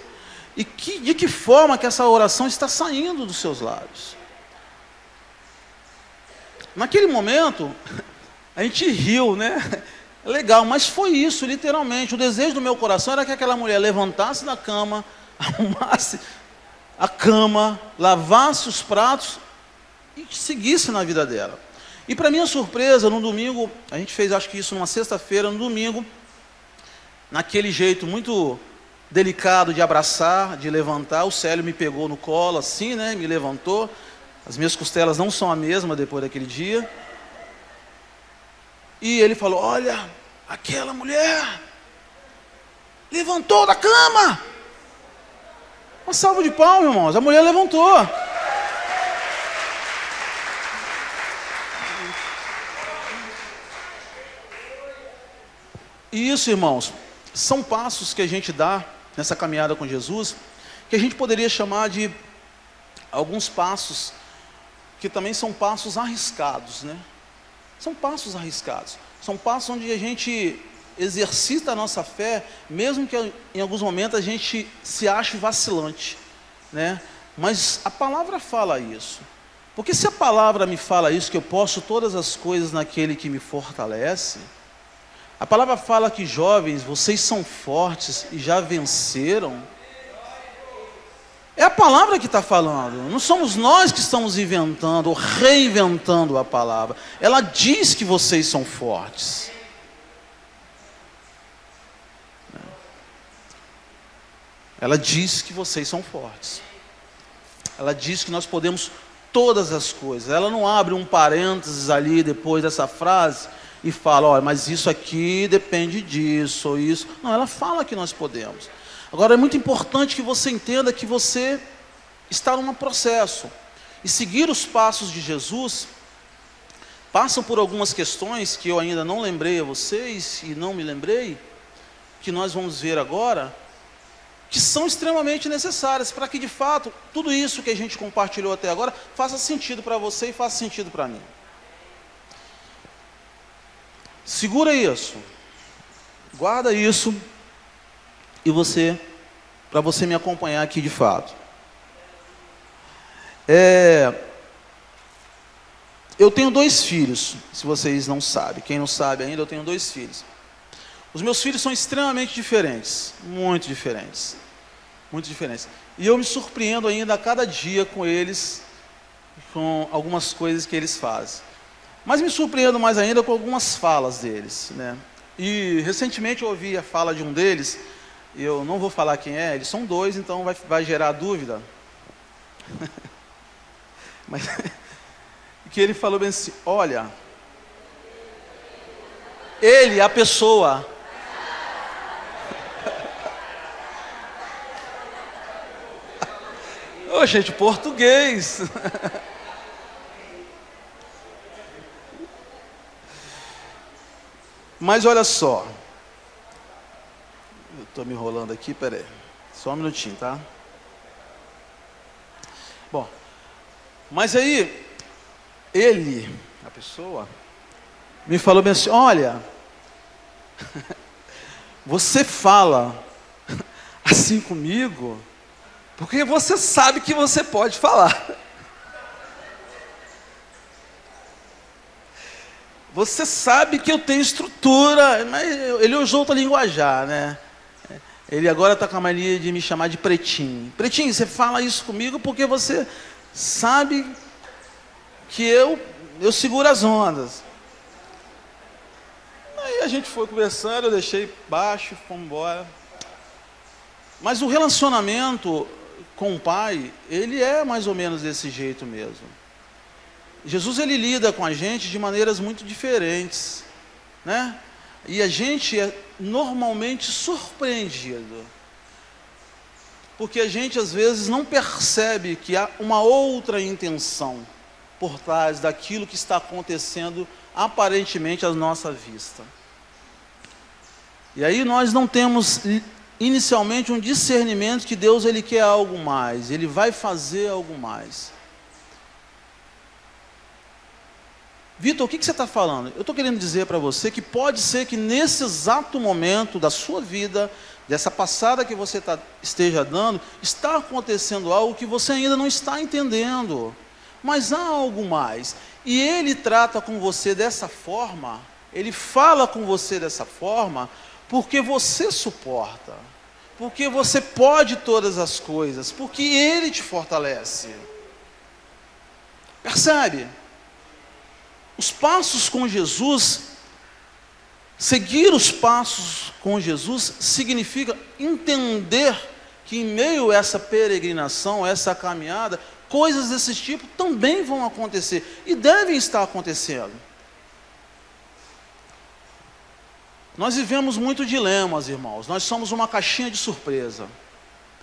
e de que forma que essa oração está saindo dos seus lábios. Naquele momento, a gente riu, né? Legal, mas foi isso, literalmente. O desejo do meu coração era que aquela mulher levantasse da cama, arrumasse a cama, lavasse os pratos e seguisse na vida dela. E para minha surpresa, no domingo, a gente fez acho que isso numa sexta-feira, no domingo, naquele jeito muito delicado de abraçar, de levantar, o Célio me pegou no colo assim, né, me levantou, as minhas costelas não são a mesma depois daquele dia, e ele falou: olha, aquela mulher levantou da cama. Uma salva de palmas, irmãos, a mulher levantou. E isso, irmãos, são passos que a gente dá nessa caminhada com Jesus, que a gente poderia chamar de alguns passos, que também são passos arriscados, né? São passos arriscados, são passos onde a gente exercita a nossa fé, mesmo que em alguns momentos a gente se ache vacilante, né? Mas a palavra fala isso, porque se a palavra me fala isso, que eu posso todas as coisas naquele que me fortalece, a palavra fala que jovens, vocês são fortes e já venceram. É a palavra que está falando, não somos nós que estamos inventando ou reinventando a palavra. Ela diz que vocês são fortes. Ela diz que vocês são fortes. Ela diz que nós podemos todas as coisas. Ela não abre um parênteses ali depois dessa frase e fala: olha, mas isso aqui depende disso ou isso. Não, ela fala que nós podemos. Agora é muito importante que você entenda que você está num processo. E seguir os passos de Jesus passam por algumas questões que eu ainda não lembrei a vocês e não me lembrei, que nós vamos ver agora, que são extremamente necessárias para que de fato tudo isso que a gente compartilhou até agora faça sentido para você e faça sentido para mim. Segura isso, guarda isso, e para você me acompanhar aqui de fato. Eu tenho 2 filhos, se vocês não sabem. Quem não sabe ainda, eu tenho 2 filhos. Os meus filhos são extremamente diferentes, muito diferentes, muito diferentes. E eu me surpreendo ainda a cada dia com eles, com algumas coisas que eles fazem. Mas me surpreendo mais ainda com algumas falas deles, né? E recentemente eu ouvi a fala de um deles, eu não vou falar quem é, eles são 2, então vai gerar dúvida. Mas que ele falou bem assim: olha, ele, a pessoa, ô gente, português. Mas olha só, eu estou me enrolando aqui, peraí, só um minutinho, tá? Bom, mas aí, ele, a pessoa, me falou bem assim: olha, você fala assim comigo, porque você sabe que você pode falar. você sabe que eu tenho estrutura, mas ele usou outra linguajar, né? Ele agora está com a mania de me chamar de pretinho. Pretinho, você fala isso comigo porque você sabe que eu seguro as ondas. Aí a gente foi conversando, eu deixei baixo, fomos embora. Mas o relacionamento com o Pai, ele é mais ou menos desse jeito mesmo. Jesus, ele lida com a gente de maneiras muito diferentes, né? E a gente é normalmente surpreendido, porque a gente às vezes não percebe que há uma outra intenção por trás daquilo que está acontecendo aparentemente à nossa vista. E aí nós não temos inicialmente um discernimento que Deus, ele quer algo mais, ele vai fazer algo mais. Vitor, o que você está falando? Eu estou querendo dizer para você que pode ser que nesse exato momento da sua vida, dessa passada que você esteja dando, está acontecendo algo que você ainda não está entendendo. Mas há algo mais. E Ele trata com você dessa forma, Ele fala com você dessa forma, porque você suporta, porque você pode todas as coisas, porque Ele te fortalece. Percebe? Os passos com Jesus, seguir os passos com Jesus, significa entender que em meio a essa peregrinação, essa caminhada, coisas desse tipo também vão acontecer e devem estar acontecendo. Nós vivemos muito dilemas, irmãos. Nós somos uma caixinha de surpresa,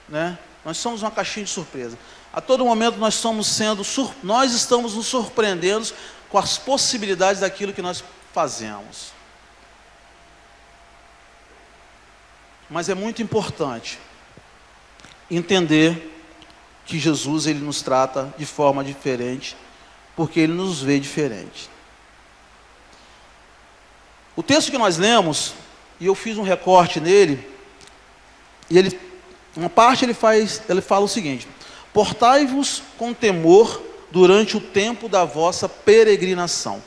né? Nós somos uma caixinha de surpresa. A todo momento nós estamos nos surpreendendo com as possibilidades daquilo que nós fazemos. Mas é muito importante entender que Jesus, ele nos trata de forma diferente, porque ele nos vê diferente. O texto que nós lemos, e eu fiz um recorte nele, e uma parte ele fala o seguinte: portai-vos com temor durante o tempo da vossa peregrinação.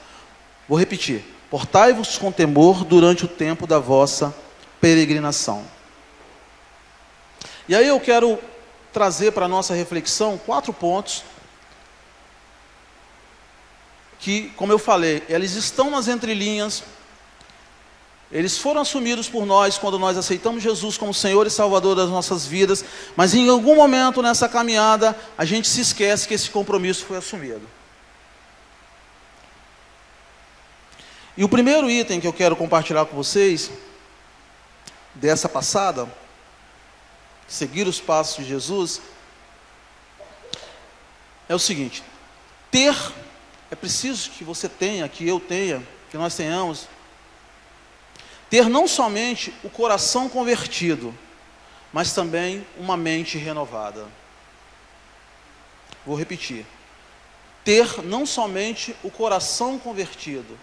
Vou repetir: portai-vos com temor durante o tempo da vossa peregrinação. E aí eu quero trazer para a nossa reflexão 4 pontos que, como eu falei, eles estão nas entrelinhas, eles foram assumidos por nós quando nós aceitamos Jesus como Senhor e Salvador das nossas vidas, mas em algum momento nessa caminhada a gente se esquece que esse compromisso foi assumido. E o primeiro item que eu quero compartilhar com vocês dessa passada, seguir os passos de Jesus, é o seguinte: é preciso que você tenha, que eu tenha, que nós tenhamos, ter não somente o coração convertido, mas também uma mente renovada. Vou repetir: ter não somente o coração convertido,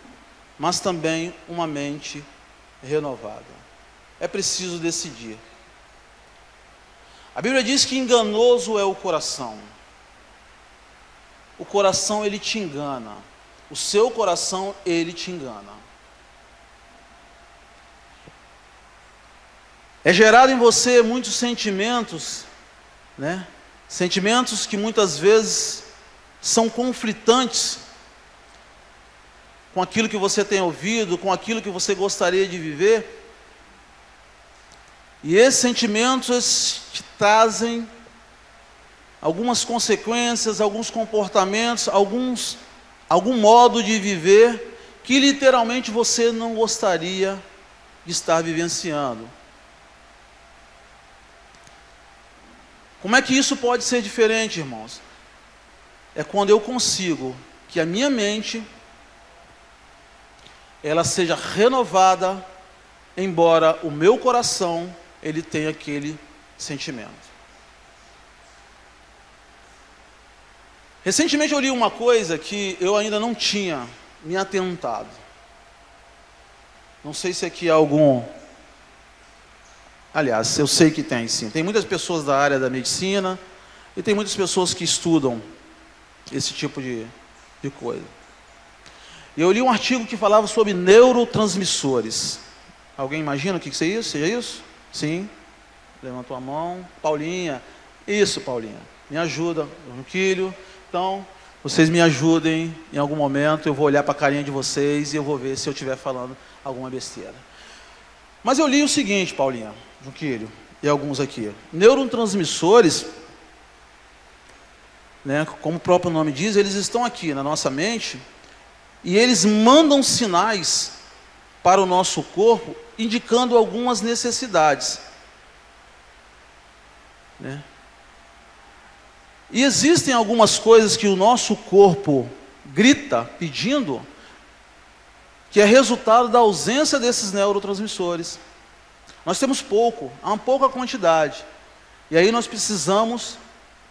mas também uma mente renovada. É preciso decidir. A Bíblia diz que enganoso é o coração. O coração, ele te engana. O seu coração, ele te engana. É gerado em você muitos sentimentos, né? Sentimentos que muitas vezes são conflitantes com aquilo que você tem ouvido, com aquilo que você gostaria de viver. E esses sentimentos te trazem algumas consequências, alguns comportamentos, algum modo de viver que literalmente você não gostaria de estar vivenciando. Como é que isso pode ser diferente, irmãos? É quando eu consigo que a minha mente ela seja renovada, embora o meu coração ele tenha aquele sentimento. Recentemente eu li uma coisa que eu ainda não tinha me atentado. Não sei se aqui há algum... Aliás, eu sei que tem sim. Tem muitas pessoas da área da medicina e tem muitas pessoas que estudam esse tipo de coisa. E eu li um artigo que falava sobre neurotransmissores. Alguém imagina o que seja isso? Seja isso? Sim. Levantou a mão. Paulinha. Isso, Paulinha. Me ajuda. Junquilho. Então, vocês me ajudem em algum momento. Eu vou olhar para a carinha de vocês e eu vou ver se eu estiver falando alguma besteira. Mas eu li o seguinte, Paulinha, Junquilho, e alguns aqui. Neurotransmissores, né, como o próprio nome diz, eles estão aqui na nossa mente e eles mandam sinais para o nosso corpo, indicando algumas necessidades. Né? E existem algumas coisas que o nosso corpo grita, pedindo, que é resultado da ausência desses neurotransmissores. Nós temos pouco, há uma pouca quantidade. E aí nós precisamos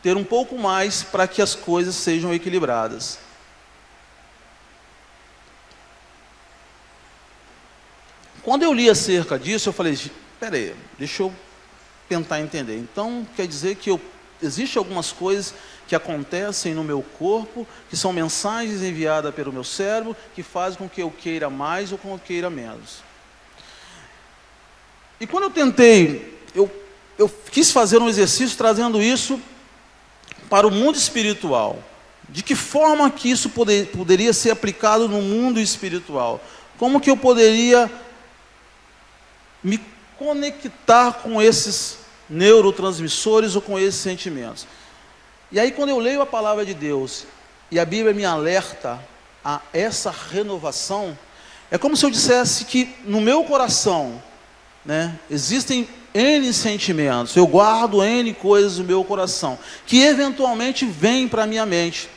ter um pouco mais para que as coisas sejam equilibradas. Quando eu li acerca disso, eu falei, espera aí, deixa eu tentar entender. Então, quer dizer que existem algumas coisas que acontecem no meu corpo, que são mensagens enviadas pelo meu cérebro, que fazem com que eu queira mais ou com que eu queira menos. E quando eu tentei, eu quis fazer um exercício trazendo isso para o mundo espiritual. De que forma que isso poderia ser aplicado no mundo espiritual? Como que eu poderia me conectar com esses neurotransmissores ou com esses sentimentos? E aí quando eu leio a palavra de Deus e a Bíblia me alerta a essa renovação, é como se eu dissesse que no meu coração, né, existem N sentimentos, eu guardo N coisas no meu coração, que eventualmente vêm para a minha mente.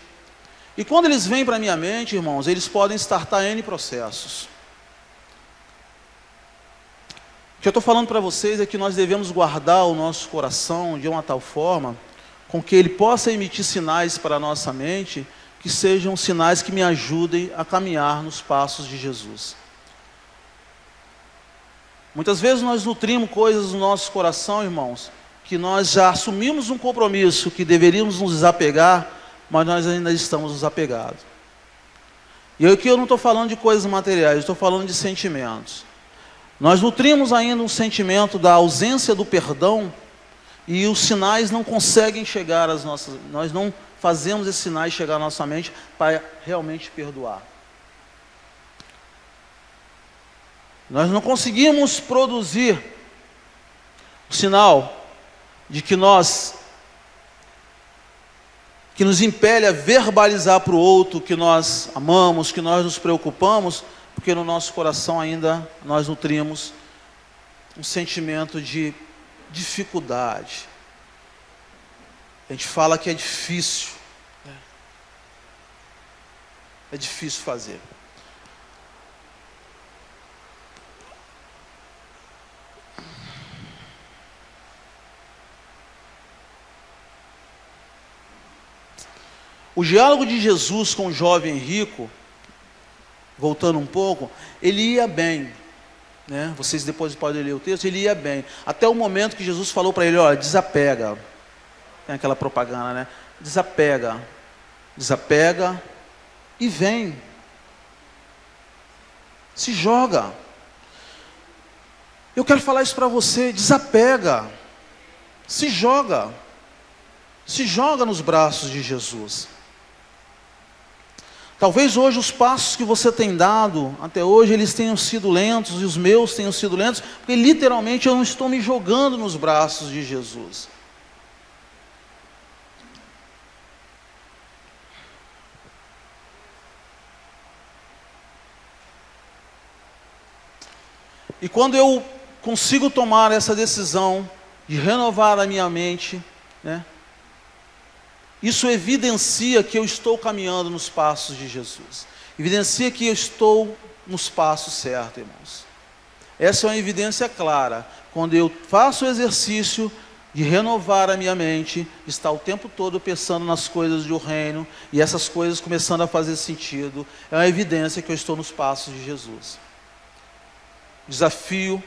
E quando eles vêm para a minha mente, irmãos, eles podem startar N processos. O que eu estou falando para vocês é que nós devemos guardar o nosso coração de uma tal forma com que ele possa emitir sinais para a nossa mente, que sejam sinais que me ajudem a caminhar nos passos de Jesus. Muitas vezes nós nutrimos coisas no nosso coração, irmãos, que nós já assumimos um compromisso que deveríamos nos desapegar, mas nós ainda estamos desapegados. E aqui eu não estou falando de coisas materiais, eu estou falando de sentimentos. Nós nutrimos ainda um sentimento da ausência do perdão e os sinais não conseguem chegar às nossas... Nós não fazemos esses sinais chegar à nossa mente para realmente perdoar. Nós não conseguimos produzir o sinal de que nos impele a verbalizar para o outro que nós amamos, que nós nos preocupamos, porque no nosso coração ainda nós nutrimos um sentimento de dificuldade. A gente fala que é difícil. É difícil fazer. O diálogo de Jesus com o jovem rico, voltando um pouco, ele ia bem, né? Vocês depois podem ler o texto, ele ia bem, até o momento que Jesus falou para ele, olha, desapega, tem aquela propaganda, né? Desapega e vem, se joga. Eu quero falar isso para você, desapega, se joga nos braços de Jesus. Talvez hoje os passos que você tem dado, até hoje, eles tenham sido lentos, e os meus tenham sido lentos, porque literalmente eu não estou me jogando nos braços de Jesus. E quando eu consigo tomar essa decisão de renovar a minha mente, né? Isso evidencia que eu estou caminhando nos passos de Jesus. Evidencia que eu estou nos passos certos, irmãos. Essa é uma evidência clara. Quando eu faço o exercício de renovar a minha mente, estar o tempo todo pensando nas coisas do reino, e essas coisas começando a fazer sentido, é uma evidência que eu estou nos passos de Jesus. O desafio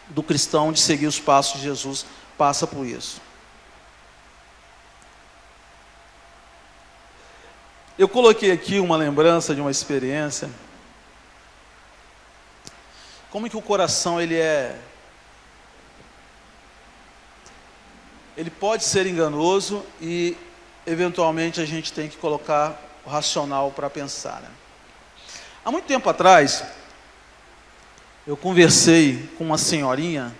do cristão de seguir os passos de Jesus passa por isso. Eu coloquei aqui uma lembrança de uma experiência. Como que o coração ele pode ser enganoso e eventualmente a gente tem que colocar o racional para pensar, né? Há muito tempo atrás, eu conversei com uma senhorinha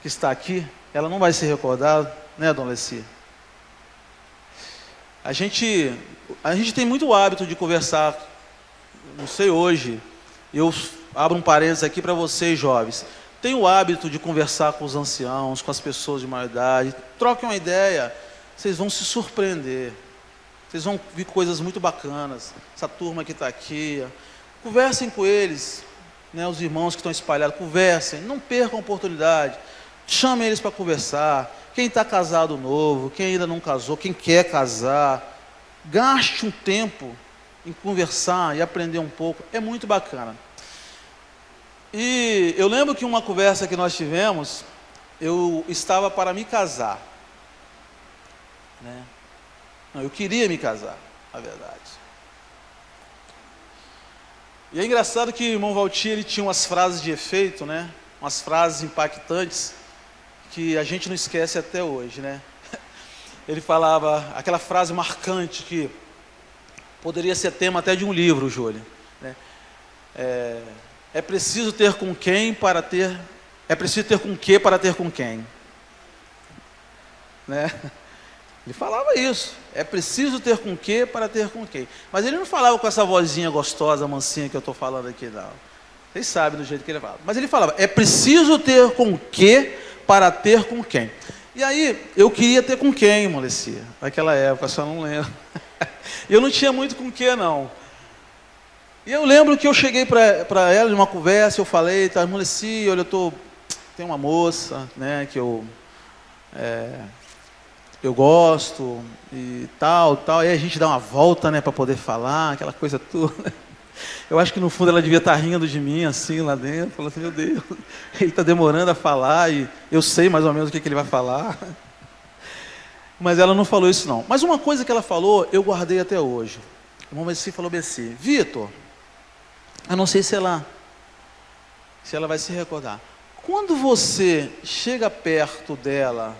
que está aqui. Ela não vai se recordar, né, Dona Leci? A gente tem muito hábito de conversar, não sei hoje, eu abro um parênteses aqui para vocês jovens, tem o hábito de conversar com os anciãos, com as pessoas de maior idade, troquem uma ideia, vocês vão se surpreender, vocês vão ver coisas muito bacanas, essa turma que está aqui, conversem com eles, né, os irmãos que estão espalhados, conversem, não percam a oportunidade, chamem eles para conversar. Quem está casado novo, quem ainda não casou, quem quer casar, gaste um tempo em conversar e aprender um pouco, é muito bacana. E eu lembro que uma conversa que nós tivemos, eu estava para me casar, né? Não, eu queria me casar, na verdade. E é engraçado que o irmão Valtir, ele tinha umas frases de efeito, né? Umas frases impactantes, que a gente não esquece até hoje, né? Ele falava aquela frase marcante que poderia ser tema até de um livro, Júlio, né? É preciso ter com quem para ter... É preciso ter com que para ter com quem, né? Ele falava isso. É preciso ter com que para ter com quem. Mas ele não falava com essa vozinha gostosa, mansinha que eu estou falando aqui, não. Vocês sabem do jeito que ele falava. Mas ele falava, é preciso ter com que para ter com quem. E aí, eu queria ter com quem, Molecia? Naquela época, só não lembro. Eu não tinha muito com que, não. E eu lembro que eu cheguei para ela, numa conversa, eu falei, tá, Molecia, olha, tem uma moça, né, que eu gosto, e tal, e aí a gente dá uma volta, né, para poder falar, aquela coisa toda. Eu acho que no fundo ela devia estar rindo de mim, assim, lá dentro, falando assim, meu Deus, ele está demorando a falar, e eu sei mais ou menos o que ele vai falar. Mas ela não falou isso não. Mas uma coisa que ela falou, eu guardei até hoje. O irmão Messi falou bem assim, Vitor, eu não sei se ela vai se recordar. Quando você chega perto dela,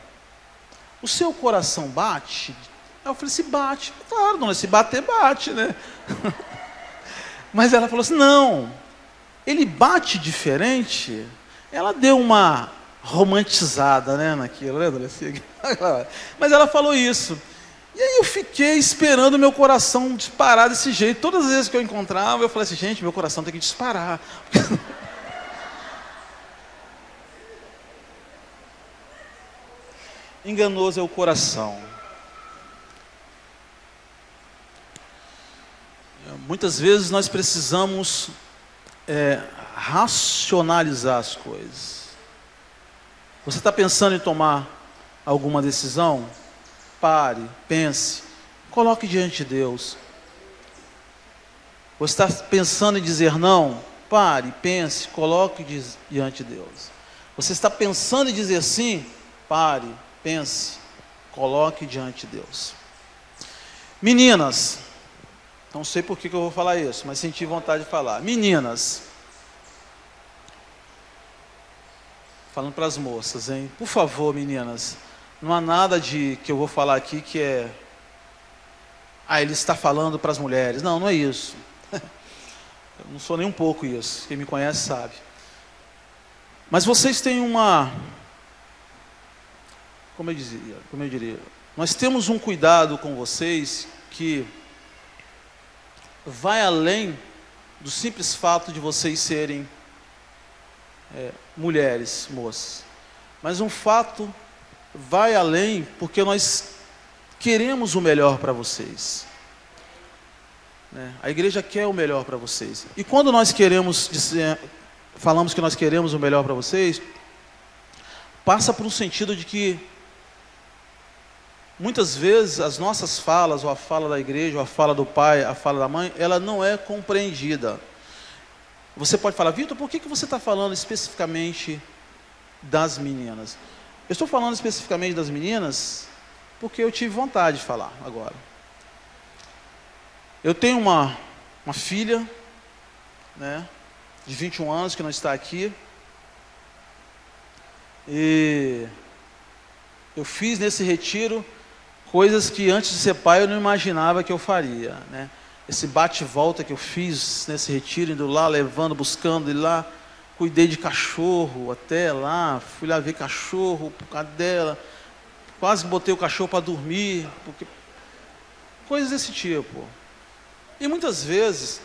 o seu coração bate? Eu falei, se bate. Claro, dona, se bater, bate, né? Mas ela falou assim, não, ele bate diferente. Ela deu uma romantizada, né, naquilo, né, dona Leci? Mas ela falou isso. E aí eu fiquei esperando o meu coração disparar desse jeito. Todas as vezes que eu encontrava, eu falei assim, gente, meu coração tem que disparar. Enganoso é o coração. Muitas vezes nós precisamos racionalizar as coisas. Você está pensando em tomar alguma decisão? Pare, pense, coloque diante de Deus. Você está pensando em dizer não? Pare, pense, coloque diante de Deus. Você está pensando em dizer sim? Pare, pense, coloque diante de Deus. Meninas, não sei por que eu vou falar isso, mas senti vontade de falar. Meninas, falando para as moças, hein? Por favor, meninas, não há nada de que eu vou falar aqui que ele está falando para as mulheres. Não, não é isso. Eu não sou nem um pouco isso. Quem me conhece sabe. Mas vocês têm como eu diria, nós temos um cuidado com vocês que vai além do simples fato de vocês serem mulheres, moças. Mas um fato vai além porque nós queremos o melhor para vocês. A igreja quer o melhor para vocês. E quando nós falamos que nós queremos o melhor para vocês, passa por um sentido de que muitas vezes as nossas falas, ou a fala da igreja, ou a fala do pai, a fala da mãe, ela não é compreendida. Você pode falar, Vitor, por que você está falando especificamente das meninas? Eu estou falando especificamente das meninas porque eu tive vontade de falar agora. Eu tenho uma filha, né, de 21 anos que não está aqui. E eu fiz nesse retiro coisas que antes de ser pai eu não imaginava que eu faria, né? Esse bate e volta que eu fiz nesse retiro, indo lá, levando, buscando, e lá, cuidei de cachorro até lá, fui lá ver cachorro, cadela, quase botei o cachorro para dormir, porque coisas desse tipo. E muitas vezes,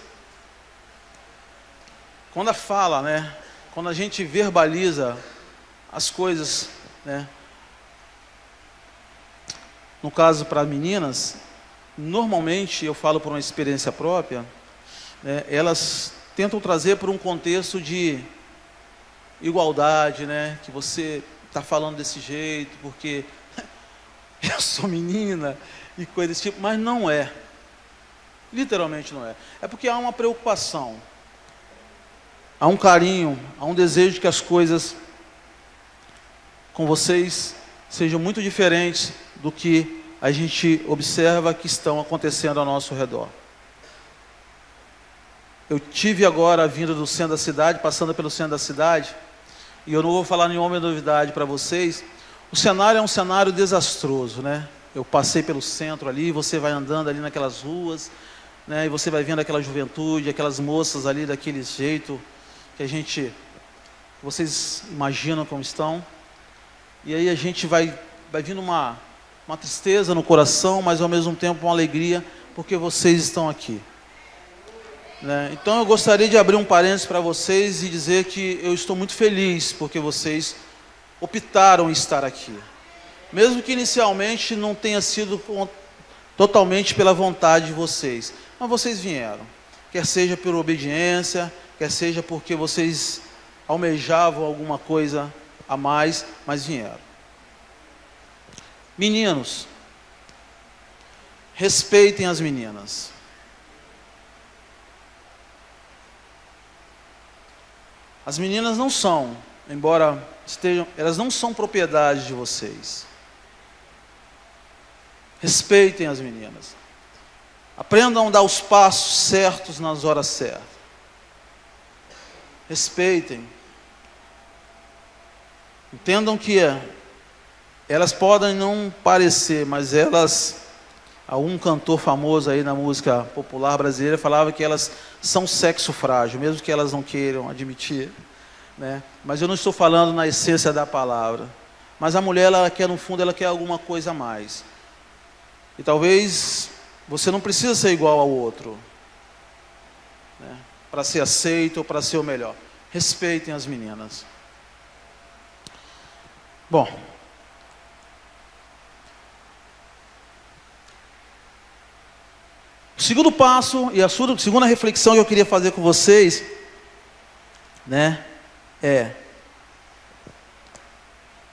quando a fala, né, quando a gente verbaliza as coisas, né, no caso para meninas, normalmente, eu falo por uma experiência própria, né, elas tentam trazer para um contexto de igualdade, né, que você está falando desse jeito, porque eu sou menina e coisa desse tipo, mas não é. Literalmente não é. É porque há uma preocupação, há um carinho, há um desejo de que as coisas com vocês sejam muito diferentes do que a gente observa que estão acontecendo ao nosso redor. Eu tive agora a vinda do centro da cidade, passando pelo centro da cidade, e eu não vou falar nenhuma novidade para vocês. O cenário é um cenário desastroso, né? Eu passei pelo centro ali, você vai andando ali naquelas ruas, né? E você vai vendo aquela juventude, aquelas moças ali daquele jeito que vocês imaginam como estão. E aí a gente vai vindo uma tristeza no coração, mas ao mesmo tempo uma alegria, porque vocês estão aqui, né? Então eu gostaria de abrir um parênteses para vocês e dizer que eu estou muito feliz porque vocês optaram em estar aqui. Mesmo que inicialmente não tenha sido totalmente pela vontade de vocês, mas vocês vieram. Quer seja por obediência, quer seja porque vocês almejavam alguma coisa a mais, mas vieram. Meninos, respeitem as meninas. As meninas não são, embora estejam, elas não são propriedade de vocês. Respeitem as meninas. Aprendam a dar os passos certos nas horas certas. Respeitem. Entendam que elas podem não parecer, mas há um cantor famoso aí na música popular brasileira falava que elas são sexo frágil, mesmo que elas não queiram admitir, né? Mas eu não estou falando na essência da palavra. Mas a mulher, ela quer, no fundo, ela quer alguma coisa a mais. E talvez você não precisa ser igual ao outro, né, para ser aceito ou para ser o melhor. Respeitem as meninas. Bom, o segundo passo e a segunda reflexão que eu queria fazer com vocês, né,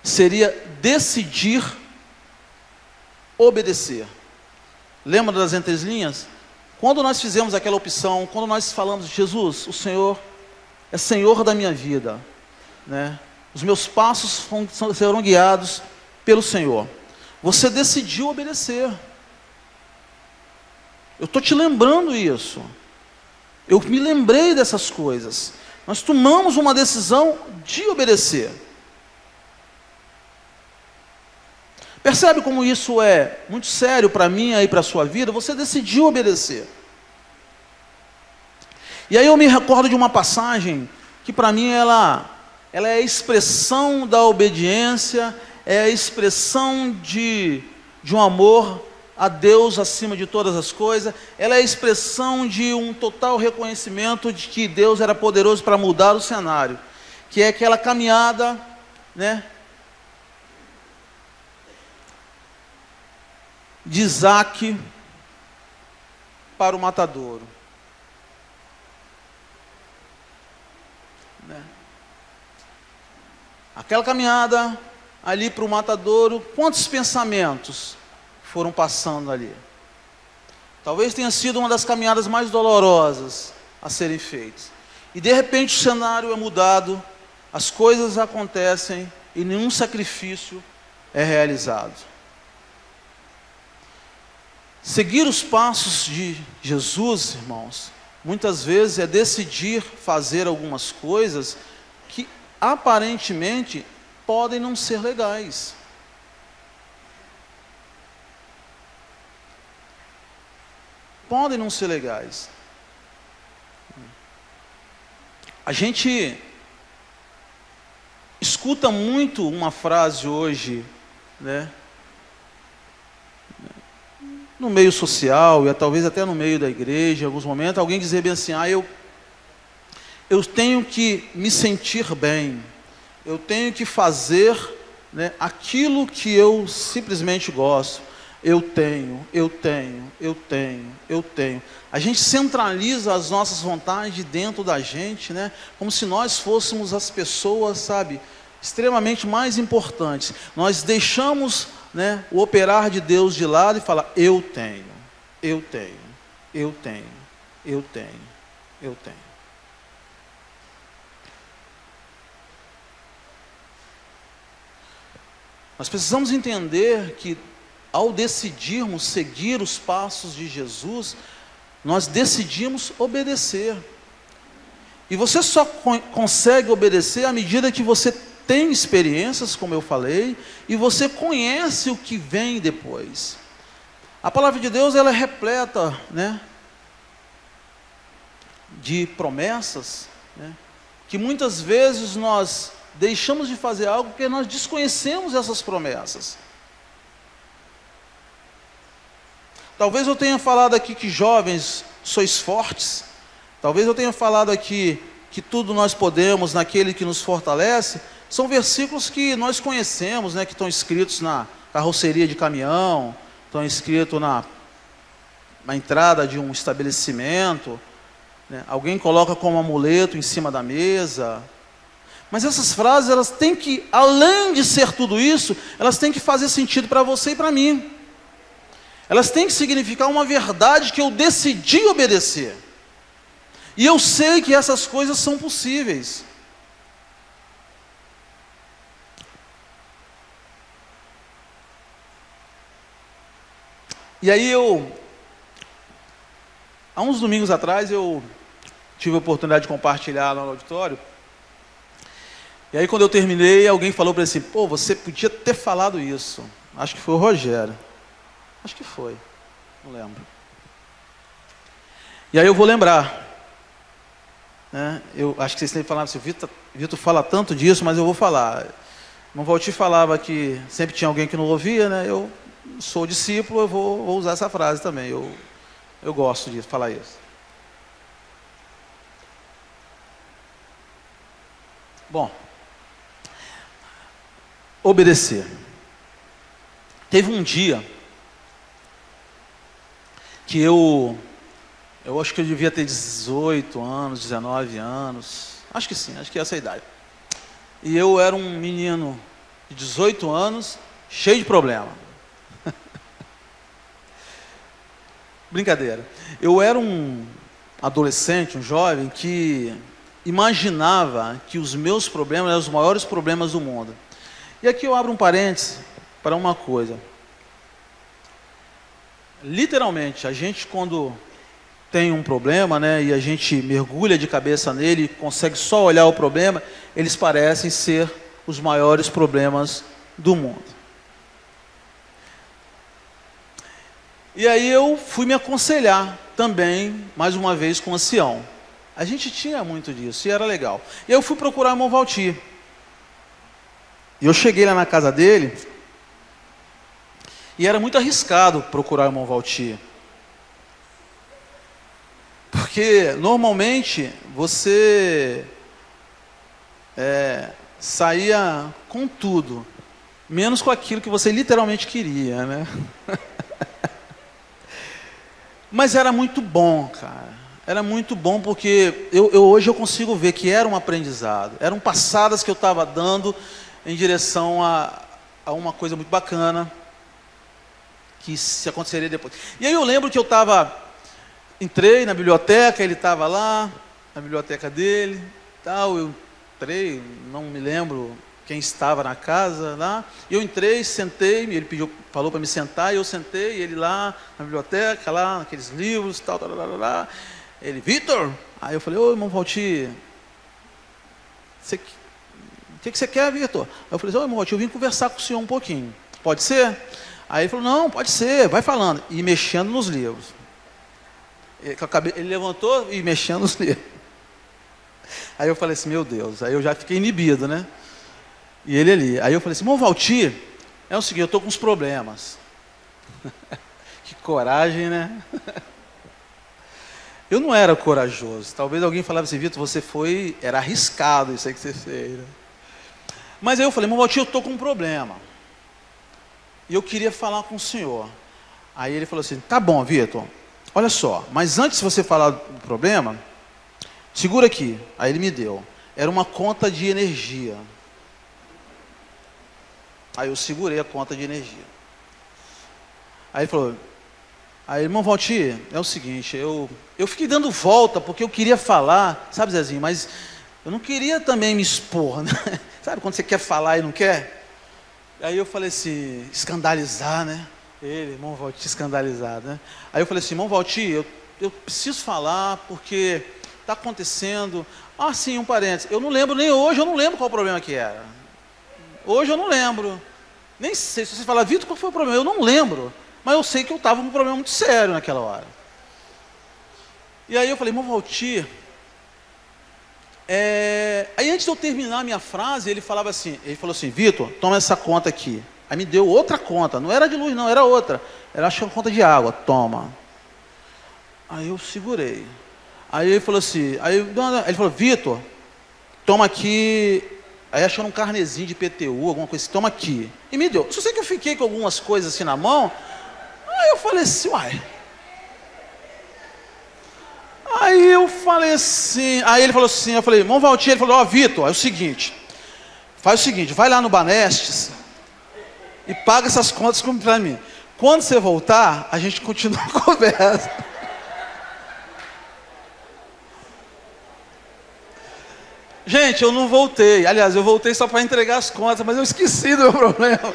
seria decidir obedecer. Lembra das entrelinhas? Quando nós fizemos aquela opção, quando nós falamos de Jesus, o Senhor é Senhor da minha vida, né? Os meus passos serão guiados pelo Senhor. Você decidiu obedecer. Eu estou te lembrando isso. Eu me lembrei dessas coisas. Nós tomamos uma decisão de obedecer. Percebe como isso é muito sério para mim e para a sua vida? Você decidiu obedecer. E aí eu me recordo de uma passagem que para mim ela é a expressão da obediência, é a expressão de um amor a Deus acima de todas as coisas, ela é a expressão de um total reconhecimento de que Deus era poderoso para mudar o cenário, que é aquela caminhada, né, de Isaac para o matadouro, né? Aquela caminhada ali para o matadouro, quantos pensamentos foram passando ali? Talvez tenha sido uma das caminhadas mais dolorosas a serem feitas. E de repente o cenário é mudado, as coisas acontecem e nenhum sacrifício é realizado. Seguir os passos de Jesus, irmãos, muitas vezes é decidir fazer algumas coisas que aparentemente podem não ser legais. Podem não ser legais. A gente escuta muito uma frase hoje, né? No meio social e talvez até no meio da igreja, em alguns momentos, alguém dizer bem assim: eu tenho que me sentir bem, eu tenho que fazer, né, aquilo que eu simplesmente gosto. Eu tenho. A gente centraliza as nossas vontades dentro da gente, né? Como se nós fôssemos as pessoas, sabe, extremamente mais importantes. Nós deixamos, né, o operar de Deus de lado e falar: eu tenho. Nós precisamos entender que ao decidirmos seguir os passos de Jesus, nós decidimos obedecer. E você só consegue obedecer à medida que você tem experiências, como eu falei, e você conhece o que vem depois. A palavra de Deus, ela é repleta, né, de promessas, né, que muitas vezes nós deixamos de fazer algo porque nós desconhecemos essas promessas. Talvez eu tenha falado aqui que jovens sois fortes. Talvez eu tenha falado aqui que tudo nós podemos naquele que nos fortalece. São versículos que nós conhecemos, né, que estão escritos na carroceria de caminhão, estão escritos na entrada de um estabelecimento, né? Alguém coloca como amuleto em cima da mesa. Mas essas frases, elas têm que, além de ser tudo isso, elas têm que fazer sentido para você e para mim. Elas têm que significar uma verdade que eu decidi obedecer. E eu sei que essas coisas são possíveis. E aí há uns domingos atrás, eu tive a oportunidade de compartilhar lá no auditório. E aí quando eu terminei, alguém falou para mim assim: pô, você podia ter falado isso. Acho que foi o Rogério. Acho que foi, não lembro. E aí eu vou lembrar, né? Eu acho que vocês têm que falar assim: Vitor fala tanto disso, mas eu vou falar. Não Valti falava que sempre tinha alguém que não ouvia, né? Eu sou discípulo, eu vou usar essa frase também. Eu gosto de falar isso. Bom, obedecer. Teve um dia que eu acho que eu devia ter 18 anos, 19 anos, acho que sim, acho que é essa a idade. E eu era um menino de 18 anos, cheio de problema. Brincadeira. Eu era um adolescente, um jovem, que imaginava que os meus problemas eram os maiores problemas do mundo. E aqui eu abro um parênteses para uma coisa. Literalmente, a gente quando tem um problema, né, e a gente mergulha de cabeça nele, consegue só olhar o problema, eles parecem ser os maiores problemas do mundo. E aí eu fui me aconselhar também, mais uma vez, com o ancião. A gente tinha muito disso e era legal. E eu fui procurar o irmão Valti. E eu cheguei lá na casa dele, e era muito arriscado procurar o irmão Valti. Porque normalmente você saía com tudo, menos com aquilo que você literalmente queria, né? Mas era muito bom, cara. Era muito bom porque hoje eu consigo ver que era um aprendizado. Eram passadas que eu estava dando em direção a uma coisa muito bacana que se aconteceria depois. E aí eu lembro que entrei na biblioteca, ele estava lá, na biblioteca dele, tal, eu entrei, não me lembro quem estava na casa lá. E eu entrei, sentei, ele falou para me sentar, e eu sentei, e ele lá na biblioteca, lá naqueles livros, tal. Ele, Vitor, aí eu falei, ô irmão Valtir, o que você quer, Vitor? Aí eu falei, ô irmão Valtir, eu vim conversar com o senhor um pouquinho, pode ser? Aí ele falou, não, pode ser, vai falando, e mexendo nos livros. Ele levantou e mexendo nos livros. Aí eu falei assim, meu Deus, aí eu já fiquei inibido, né? E ele ali. Aí eu falei assim, irmão Valtir, é o seguinte, eu estou com uns problemas. Que coragem, né? Eu não era corajoso. Talvez alguém falava assim, Vitor, era arriscado isso aí que você fez. Né? Mas aí eu falei, irmão Valtir, eu estou com um problema. E eu queria falar com o senhor. Aí ele falou assim, tá bom, Vitor, olha só, mas antes de você falar do problema, segura aqui. Aí ele me deu. Era uma conta de energia. Aí eu segurei a conta de energia. Aí ele falou, aí irmão Valtir, é o seguinte, eu fiquei dando volta porque eu queria falar, sabe Zezinho, mas eu não queria também me expor, né? Sabe quando você quer falar e não quer? Aí eu falei assim, escandalizar, né? Ele, irmão Valtir, escandalizado, né? Aí eu falei assim, irmão Valtir, eu preciso falar porque está acontecendo. Ah, sim, um parênteses. Eu não lembro nem hoje, eu não lembro qual o problema que era. Hoje eu não lembro. Nem sei, se você falar, Vitor, qual foi o problema? Eu não lembro. Mas eu sei que eu estava com um problema muito sério naquela hora. E aí eu falei, irmão Valtir, aí antes de eu terminar a minha frase, ele falou assim, Vitor, toma essa conta aqui. Aí me deu outra conta, não era de luz não, era outra. Era acho que uma conta de água, toma. Aí eu segurei. Aí ele falou assim, ele falou, Vitor, toma aqui, aí achando um carnezinho de PTU, alguma coisa assim, toma aqui. E me deu. Só sei que eu fiquei com algumas coisas assim na mão, aí eu falei assim, uai. Aí eu falei assim, aí ele falou assim, eu falei, irmão Valtir, ele falou, ó Vitor, é o seguinte, faz o seguinte, vai lá no Banestes e paga essas contas para mim. Quando você voltar, a gente continua a conversa. Gente, eu não voltei. Aliás, eu voltei só para entregar as contas, mas eu esqueci do meu problema.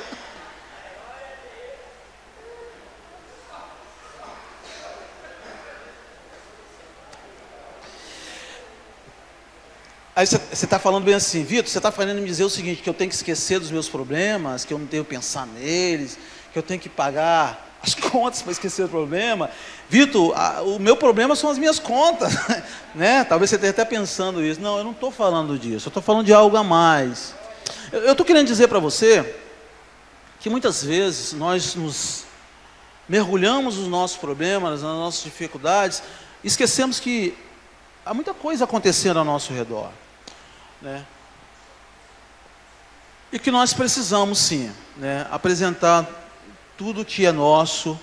Aí você está falando bem assim, Vitor, você está querendo me dizer o seguinte, que eu tenho que esquecer dos meus problemas, que eu não devo pensar neles, que eu tenho que pagar as contas para esquecer o problema. Vitor, o meu problema são as minhas contas, né? Talvez você esteja até pensando isso. Não, eu não estou falando disso, eu estou falando de algo a mais. Eu estou querendo dizer para você que muitas vezes nós nos mergulhamos nos nossos problemas, nas nossas dificuldades, e esquecemos que há muita coisa acontecendo ao nosso redor, né? E que nós precisamos sim, né, apresentar tudo que é nosso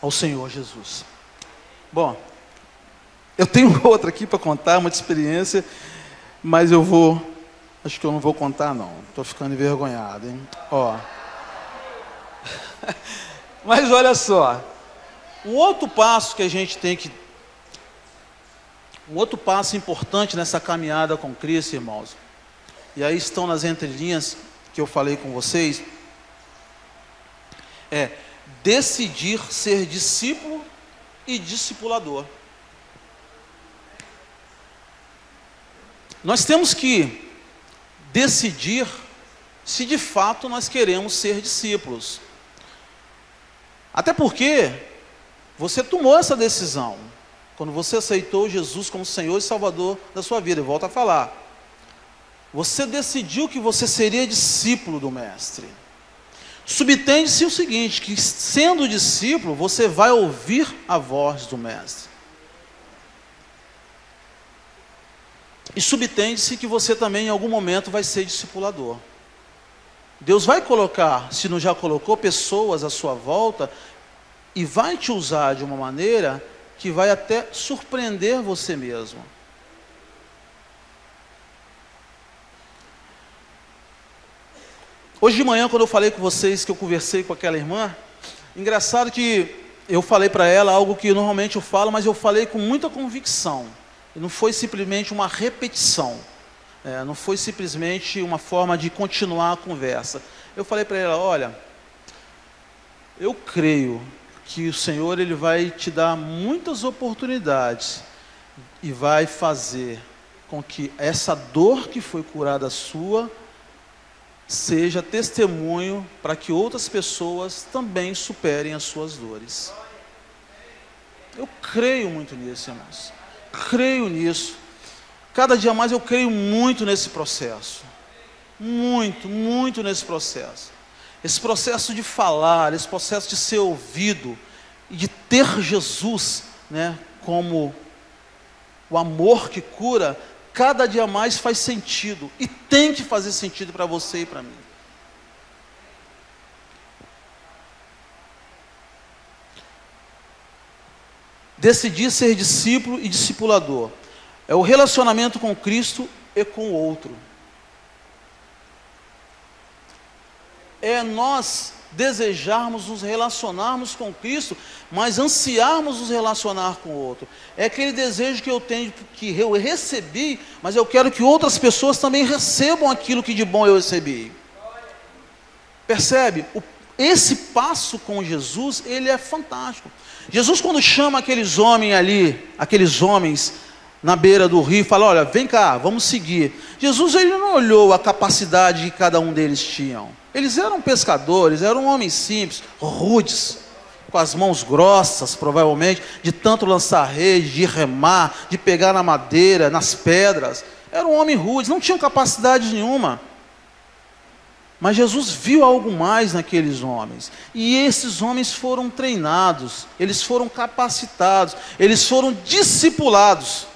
ao Senhor Jesus. Bom, eu tenho outra aqui para contar, uma experiência, mas acho que eu não vou contar não, estou ficando envergonhado, hein? Ó. Mas olha só, um outro passo importante nessa caminhada com Cristo, irmãos, e aí estão nas entrelinhas que eu falei com vocês, é decidir ser discípulo e discipulador. Nós temos que decidir se de fato nós queremos ser discípulos. Até porque você tomou essa decisão quando você aceitou Jesus como Senhor e Salvador da sua vida. Eu volto a falar. Você decidiu que você seria discípulo do Mestre. Subtende-se o seguinte, que sendo discípulo, você vai ouvir a voz do Mestre. E subtende-se que você também em algum momento vai ser discipulador. Deus vai colocar, se não já colocou, pessoas à sua volta e vai te usar de uma maneira que vai até surpreender você mesmo. Hoje de manhã, quando eu falei com vocês, que eu conversei com aquela irmã, engraçado que eu falei para ela algo que normalmente eu falo, mas eu falei com muita convicção. E não foi simplesmente uma repetição. Não foi simplesmente uma forma de continuar a conversa. Eu falei para ela, olha, eu creio que o Senhor ele vai te dar muitas oportunidades e vai fazer com que essa dor que foi curada sua seja testemunho para que outras pessoas também superem as suas dores. Eu creio muito nisso, irmãos. Creio nisso. Cada dia mais eu creio muito nesse processo. Muito, muito nesse processo. Esse processo de falar, esse processo de ser ouvido e de ter Jesus, como o amor que cura, cada dia mais faz sentido. E tem que fazer sentido para você e para mim. Decidir ser discípulo e discipulador. É o relacionamento com Cristo e com o outro. É nós desejarmos nos relacionarmos com Cristo, mas ansiarmos nos relacionar com o outro. É aquele desejo que eu tenho, que eu recebi, mas eu quero que outras pessoas também recebam aquilo que de bom eu recebi. Percebe? Esse passo com Jesus, ele é fantástico. Jesus, quando chama aqueles homens ali, aqueles homens na beira do rio, fala, olha, vem cá, vamos seguir. Jesus, ele não olhou a capacidade que cada um deles tinham. Eles eram pescadores, eram homens simples, rudes, com as mãos grossas, provavelmente, de tanto lançar rede, de remar, de pegar na madeira, nas pedras. Eram homens rudes, não tinham capacidade nenhuma. Mas Jesus viu algo mais naqueles homens. E esses homens foram treinados, eles foram capacitados, eles foram discipulados.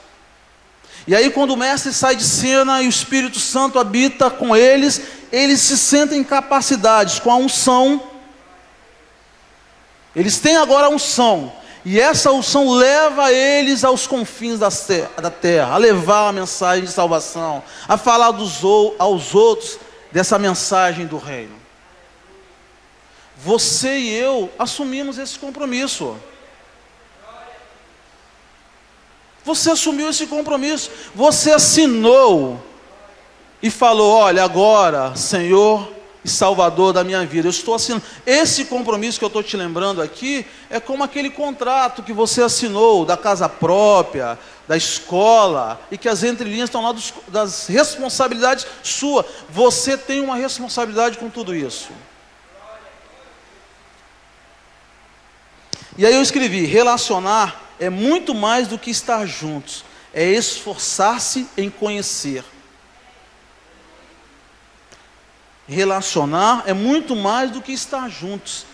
E aí quando o mestre sai de cena e o Espírito Santo habita com eles, eles se sentem capacitados com a unção. Eles têm agora a unção. E essa unção leva eles aos confins da terra, a levar a mensagem de salvação, a falar aos outros dessa mensagem do reino. Você e eu assumimos esse compromisso. Você assumiu esse compromisso. Você assinou e falou, olha, agora, Senhor e Salvador da minha vida, eu estou assinando. Esse compromisso que eu estou te lembrando aqui, é como aquele contrato que você assinou, da casa própria, da escola, e que as entrelinhas estão lá das responsabilidades sua. Você tem uma responsabilidade com tudo isso. E aí eu escrevi, relacionar é muito mais do que estar juntos, é esforçar-se em conhecer. Relacionar é muito mais do que estar juntos,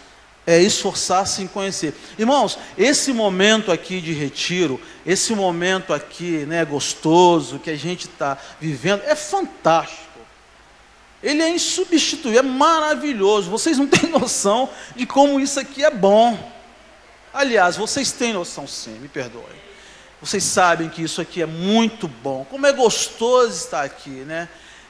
é esforçar-se em conhecer. Irmãos, esse momento aqui de retiro, esse momento aqui, gostoso, que a gente está vivendo, é fantástico. Ele é insubstituível, é maravilhoso. Vocês não têm noção de como isso aqui é bom. Aliás, vocês têm noção sim, me perdoem. Vocês sabem que isso aqui é muito bom. Como é gostoso estar aqui,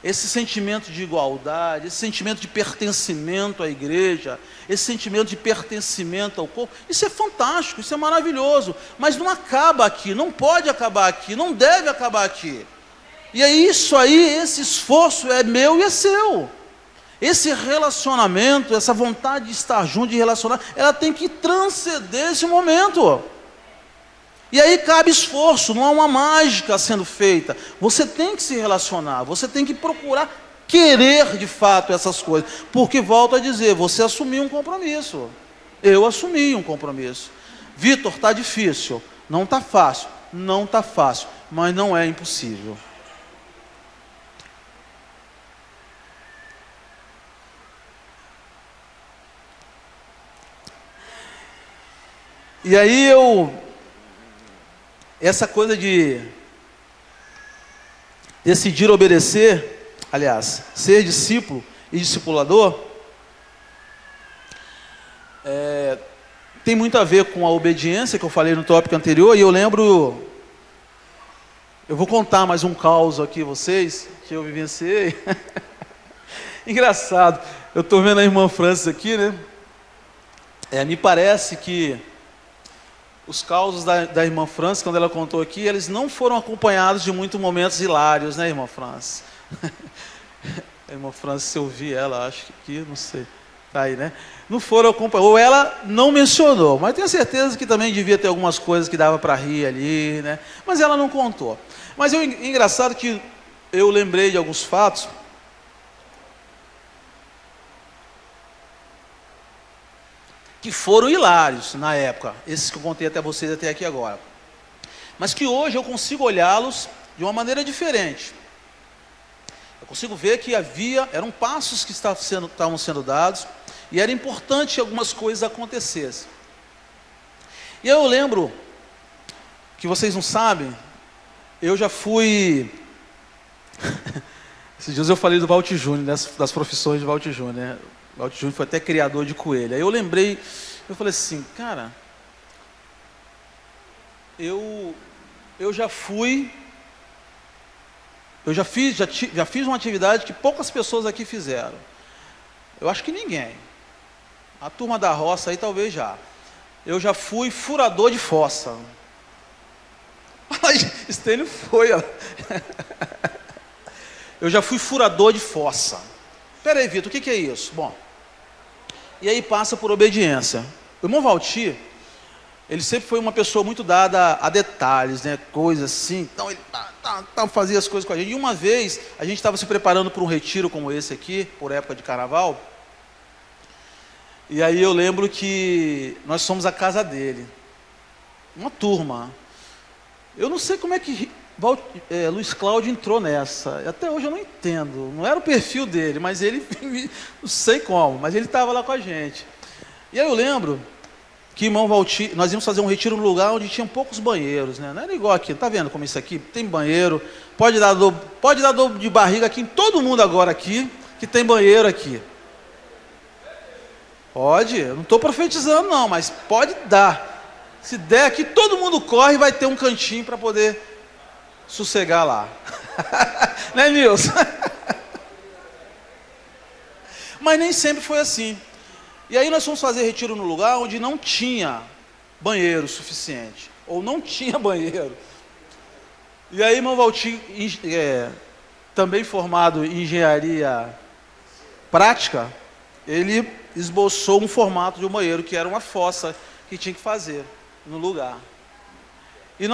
Esse sentimento de igualdade, esse sentimento de pertencimento à igreja, esse sentimento de pertencimento ao corpo, isso é fantástico, isso é maravilhoso, mas não acaba aqui, não pode acabar aqui, não deve acabar aqui. E é isso aí, esse esforço é meu e é seu. Esse relacionamento, essa vontade de estar junto, de relacionar, ela tem que transcender esse momento. E aí cabe esforço, não há uma mágica sendo feita. Você tem que se relacionar, você tem que procurar querer de fato essas coisas. Porque, volto a dizer, você assumiu um compromisso. Eu assumi um compromisso. Vitor, está difícil, não está fácil. Não está fácil, mas não é impossível. E aí essa coisa de decidir obedecer, aliás, ser discípulo e discipulador, tem muito a ver com a obediência que eu falei no tópico anterior. E eu lembro, eu vou contar mais um caos aqui a vocês, que eu vivenciei. Engraçado, eu estou vendo a irmã Francis aqui, me parece que os causos da irmã Francis, quando ela contou aqui, eles não foram acompanhados de muitos momentos hilários, irmã Francis? A irmã Francis, se eu vi ela, acho que, não sei. Tá aí, né? Não foram acompanhar, ou ela não mencionou, mas tenho certeza que também devia ter algumas coisas que dava para rir ali, né? Mas ela não contou. Mas engraçado que eu lembrei de alguns fatos que foram hilários na época, esses que eu contei até vocês até aqui agora, mas que hoje eu consigo olhá-los de uma maneira diferente. Eu consigo ver que eram passos que estavam sendo dados, e era importante que algumas coisas acontecessem. E eu lembro, que vocês não sabem, eu já fui... Esses dias eu falei do Walt Júnior, das profissões de Walt Júnior, né? O Walt Júnior foi até criador de coelho. Aí eu lembrei, eu falei assim, cara, eu já fiz uma atividade que poucas pessoas aqui fizeram. Eu acho que ninguém. A turma da roça aí talvez já. Eu já fui furador de fossa. Estênio foi, ó. Eu já fui furador de fossa. Peraí, Vitor, o que é isso? Bom, e aí passa por obediência. O irmão Valtir, ele sempre foi uma pessoa muito dada a detalhes, né? Coisas assim. Então ele fazia as coisas com a gente. E uma vez, a gente estava se preparando para um retiro como esse aqui, por época de carnaval. E aí eu lembro que nós fomos à casa dele. Uma turma. Eu não sei como é que Luiz Cláudio entrou nessa. Até hoje eu não entendo. Não era o perfil dele, mas ele... não sei como, mas ele estava lá com a gente. E aí eu lembro que irmão Valtir, nós íamos fazer um retiro num lugar onde tinha poucos banheiros, né? Não era igual aqui, tá vendo como isso aqui? Tem banheiro, pode dar dor de barriga aqui em todo mundo agora aqui, que tem banheiro aqui. Pode, eu não estou profetizando não, mas pode dar. Se der aqui, todo mundo corre e vai ter um cantinho para poder sossegar lá. Né, Nilson? Mas nem sempre foi assim. E aí nós fomos fazer retiro no lugar onde não tinha banheiro suficiente, ou não tinha banheiro. E aí irmão Valtir, também formado em engenharia prática, ele esboçou um formato de um banheiro, que era uma fossa que tinha que fazer no lugar. E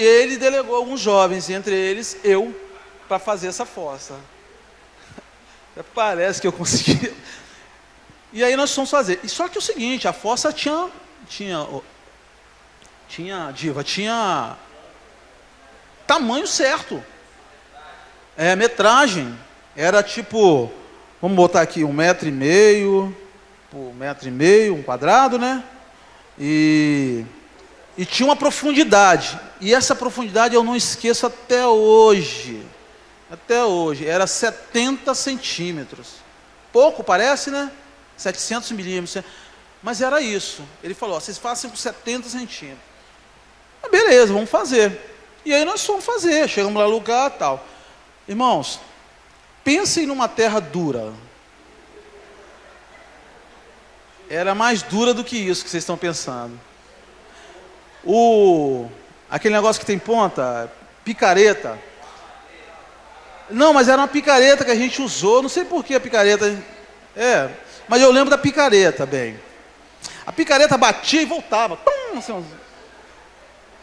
ele delegou alguns jovens, entre eles eu, para fazer essa fossa. Parece que eu consegui. E aí nós fomos fazer. E só que o seguinte, a fossa tinha tamanho certo. Metragem. Era tipo, vamos botar aqui 1,5 m por 1,5 m, um quadrado, né? E tinha uma profundidade. E essa profundidade eu não esqueço até hoje. Até hoje. Era 70 centímetros. Pouco, parece, né? 700 milímetros. Mas era isso. Ele falou, vocês façam com 70 centímetros. Beleza, vamos fazer. E aí nós fomos fazer. Chegamos lá no lugar e tal. Irmãos, pensem numa terra dura. Era mais dura do que isso que vocês estão pensando. Aquele negócio que tem ponta, picareta. Não, mas era uma picareta que a gente usou, não sei por que a picareta. Mas eu lembro da picareta, bem. A picareta batia e voltava.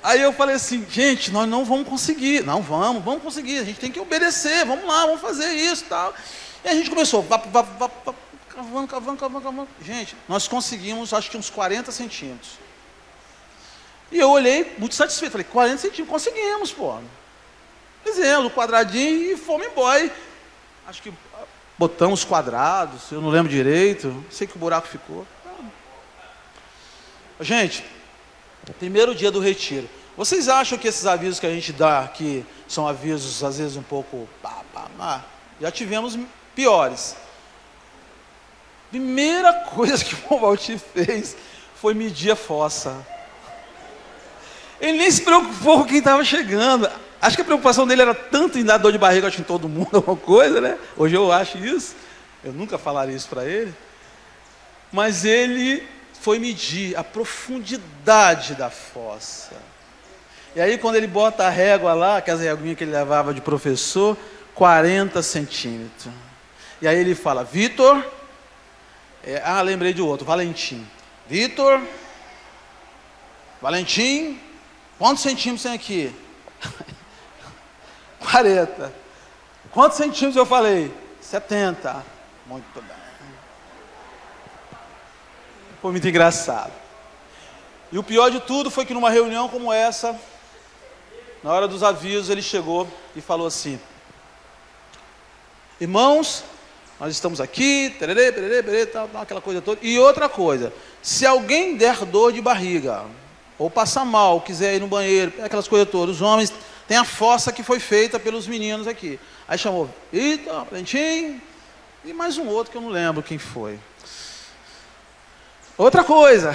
Aí eu falei assim, gente, nós não vamos conseguir. Não, vamos conseguir, a gente tem que obedecer, vamos lá, vamos fazer isso e tal. E a gente começou, cavando. Gente, nós conseguimos, acho que uns 40 centímetros. E eu olhei, muito satisfeito, falei, 40 centímetros, conseguimos, pô. Fizemos o quadradinho e fomos embora. Acho que botamos quadrados, eu não lembro direito, sei que o buraco ficou. Gente, primeiro dia do retiro. Vocês acham que esses avisos que a gente dá aqui são avisos, às vezes, um pouco... Já tivemos piores. Primeira coisa que o Valtir fez foi medir a fossa. Ele nem se preocupou com quem estava chegando. Acho que a preocupação dele era tanto em dar dor de barriga, acho que em todo mundo, alguma coisa, né? Hoje eu acho isso. Eu nunca falaria isso para ele. Mas ele foi medir a profundidade da fossa. E aí quando ele bota a régua lá, aquelas reguinhas que ele levava de professor, 40 centímetros. E aí ele fala, Vitor, lembrei de outro, Valentim. Vitor, Valentim, quantos centímetros tem aqui? 40. Quantos centímetros eu falei? 70. Muito bem. Foi muito engraçado. E o pior de tudo foi que numa reunião como essa, na hora dos avisos, ele chegou e falou assim, irmãos, nós estamos aqui, tererê, pererê, pererê, tal, aquela coisa toda. E outra coisa, se alguém der dor de barriga, ou passar mal, quiser ir no banheiro, aquelas coisas todas, os homens, tem a fossa que foi feita pelos meninos aqui. Aí chamou Vitor, Valentim, e mais um outro que eu não lembro quem foi. Outra coisa,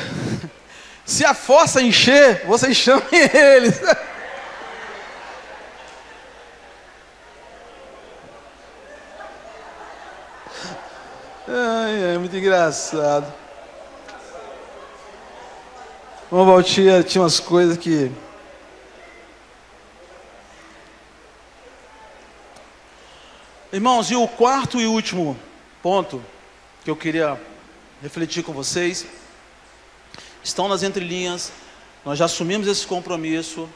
se a fossa encher, vocês chamem eles. É muito engraçado. Uma voltinha tinha umas coisas que... Irmãos, e o quarto e último ponto que eu queria refletir com vocês, estão nas entrelinhas, nós já assumimos esse compromisso,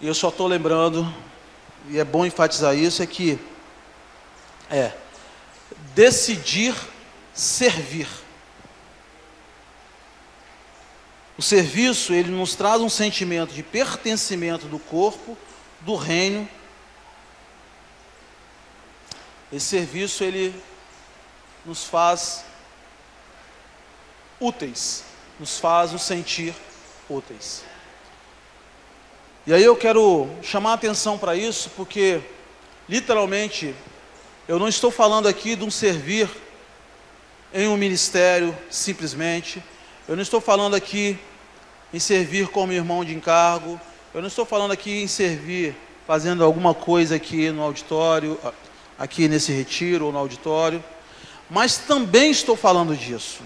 e eu só estou lembrando, e é bom enfatizar isso, é que decidir servir. O serviço, ele nos traz um sentimento de pertencimento do corpo, do reino. Esse serviço, ele nos faz úteis, nos faz nos sentir úteis. E aí eu quero chamar a atenção para isso, porque, literalmente, eu não estou falando aqui de um servir em um ministério, simplesmente. Eu não estou falando aqui em servir como irmão de encargo. Eu não estou falando aqui em servir fazendo alguma coisa aqui no auditório, aqui nesse retiro ou no auditório. Mas também estou falando disso.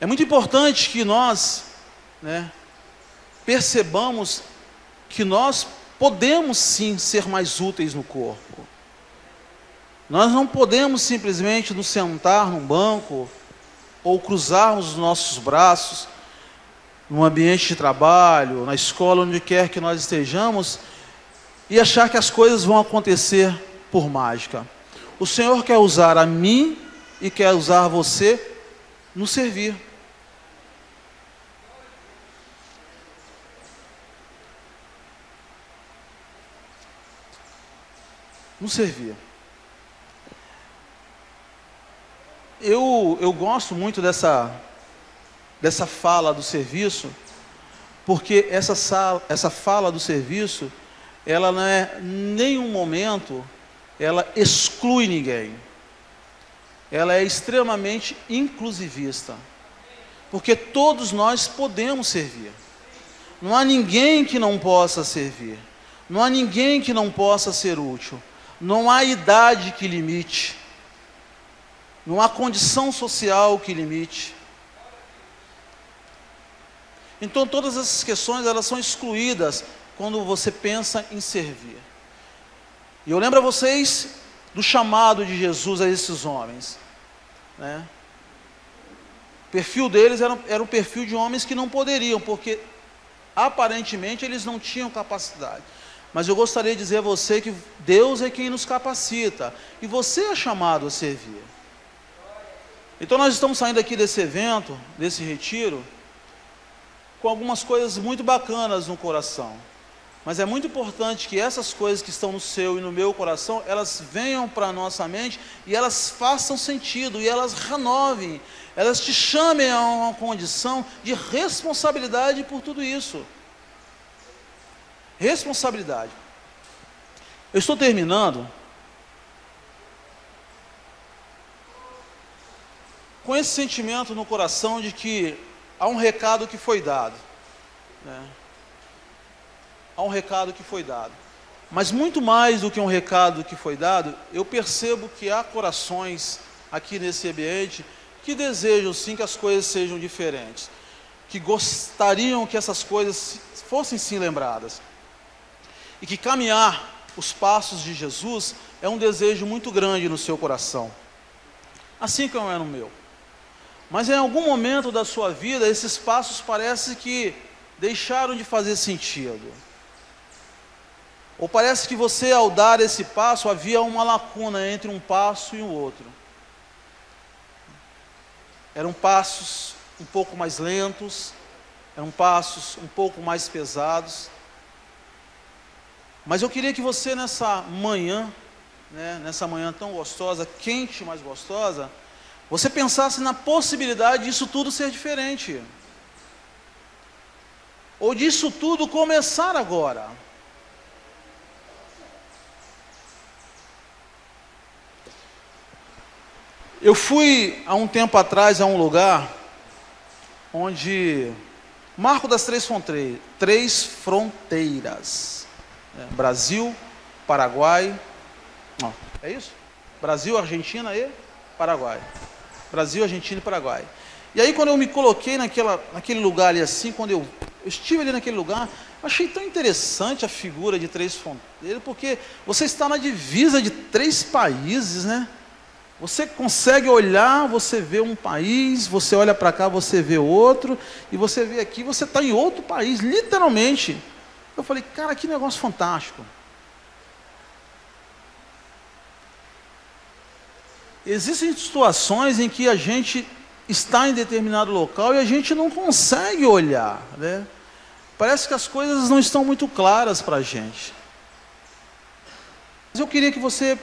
É muito importante que nós, percebamos que nós podemos sim ser mais úteis no corpo. Nós não podemos simplesmente nos sentar num banco ou cruzarmos os nossos braços no ambiente de trabalho, na escola, onde quer que nós estejamos, e achar que as coisas vão acontecer por mágica. O Senhor quer usar a mim e quer usar você no servir. No servir. Eu gosto muito dessa fala do serviço, porque essa fala do serviço, ela não é, em nenhum momento, ela exclui ninguém. Ela é extremamente inclusivista, porque todos nós podemos servir. Não há ninguém que não possa servir. Não há ninguém que não possa ser útil. Não há idade que limite. Não há condição social que limite. Então todas essas questões, elas são excluídas quando você pensa em servir. E eu lembro a vocês do chamado de Jesus a esses homens. O perfil deles era um perfil de homens que não poderiam, porque aparentemente eles não tinham capacidade. Mas eu gostaria de dizer a você que Deus é quem nos capacita, e você é chamado a servir. Então nós estamos saindo aqui desse evento, desse retiro, com algumas coisas muito bacanas no coração. Mas é muito importante que essas coisas que estão no seu e no meu coração, elas venham para a nossa mente e elas façam sentido, e elas renovem, elas te chamem a uma condição de responsabilidade por tudo isso. Responsabilidade. Eu estou terminando com esse sentimento no coração de que há um recado que foi dado. Há um recado que foi dado. Mas muito mais do que um recado que foi dado, eu percebo que há corações aqui nesse ambiente que desejam sim que as coisas sejam diferentes, que gostariam que essas coisas fossem sim lembradas. e que caminhar os passos de Jesus é um desejo muito grande no seu coração, assim como é no meu. Mas em algum momento da sua vida, esses passos parece que deixaram de fazer sentido. Ou parece que você, ao dar esse passo, havia uma lacuna entre um passo e o outro. Eram passos um pouco mais lentos, eram passos um pouco mais pesados. Mas eu queria que você nessa manhã, nessa manhã tão gostosa, quente, mas gostosa, você pensasse na possibilidade disso tudo ser diferente. Ou disso tudo começar agora. Eu fui há um tempo atrás a um lugar onde Marco das Três Fronteiras, Brasil, Paraguai, não, é isso? Brasil, Argentina e Paraguai. Brasil, Argentina e Paraguai. E aí quando eu me coloquei naquele lugar ali assim, quando eu estive ali naquele lugar, achei tão interessante a figura de três fronteiras, porque você está na divisa de 3 países, né? Você consegue olhar, você vê um país, você olha para cá, você vê outro, e você vê aqui, você está em outro país, literalmente. Eu falei, cara, que negócio fantástico. Existem situações em que a gente está em determinado local e a gente não consegue olhar, né? Parece que as coisas não estão muito claras para a gente. Mas eu queria que você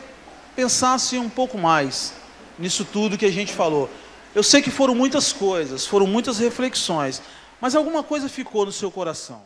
pensasse um pouco mais nisso tudo que a gente falou. Eu sei que foram muitas coisas, foram muitas reflexões, mas alguma coisa ficou no seu coração.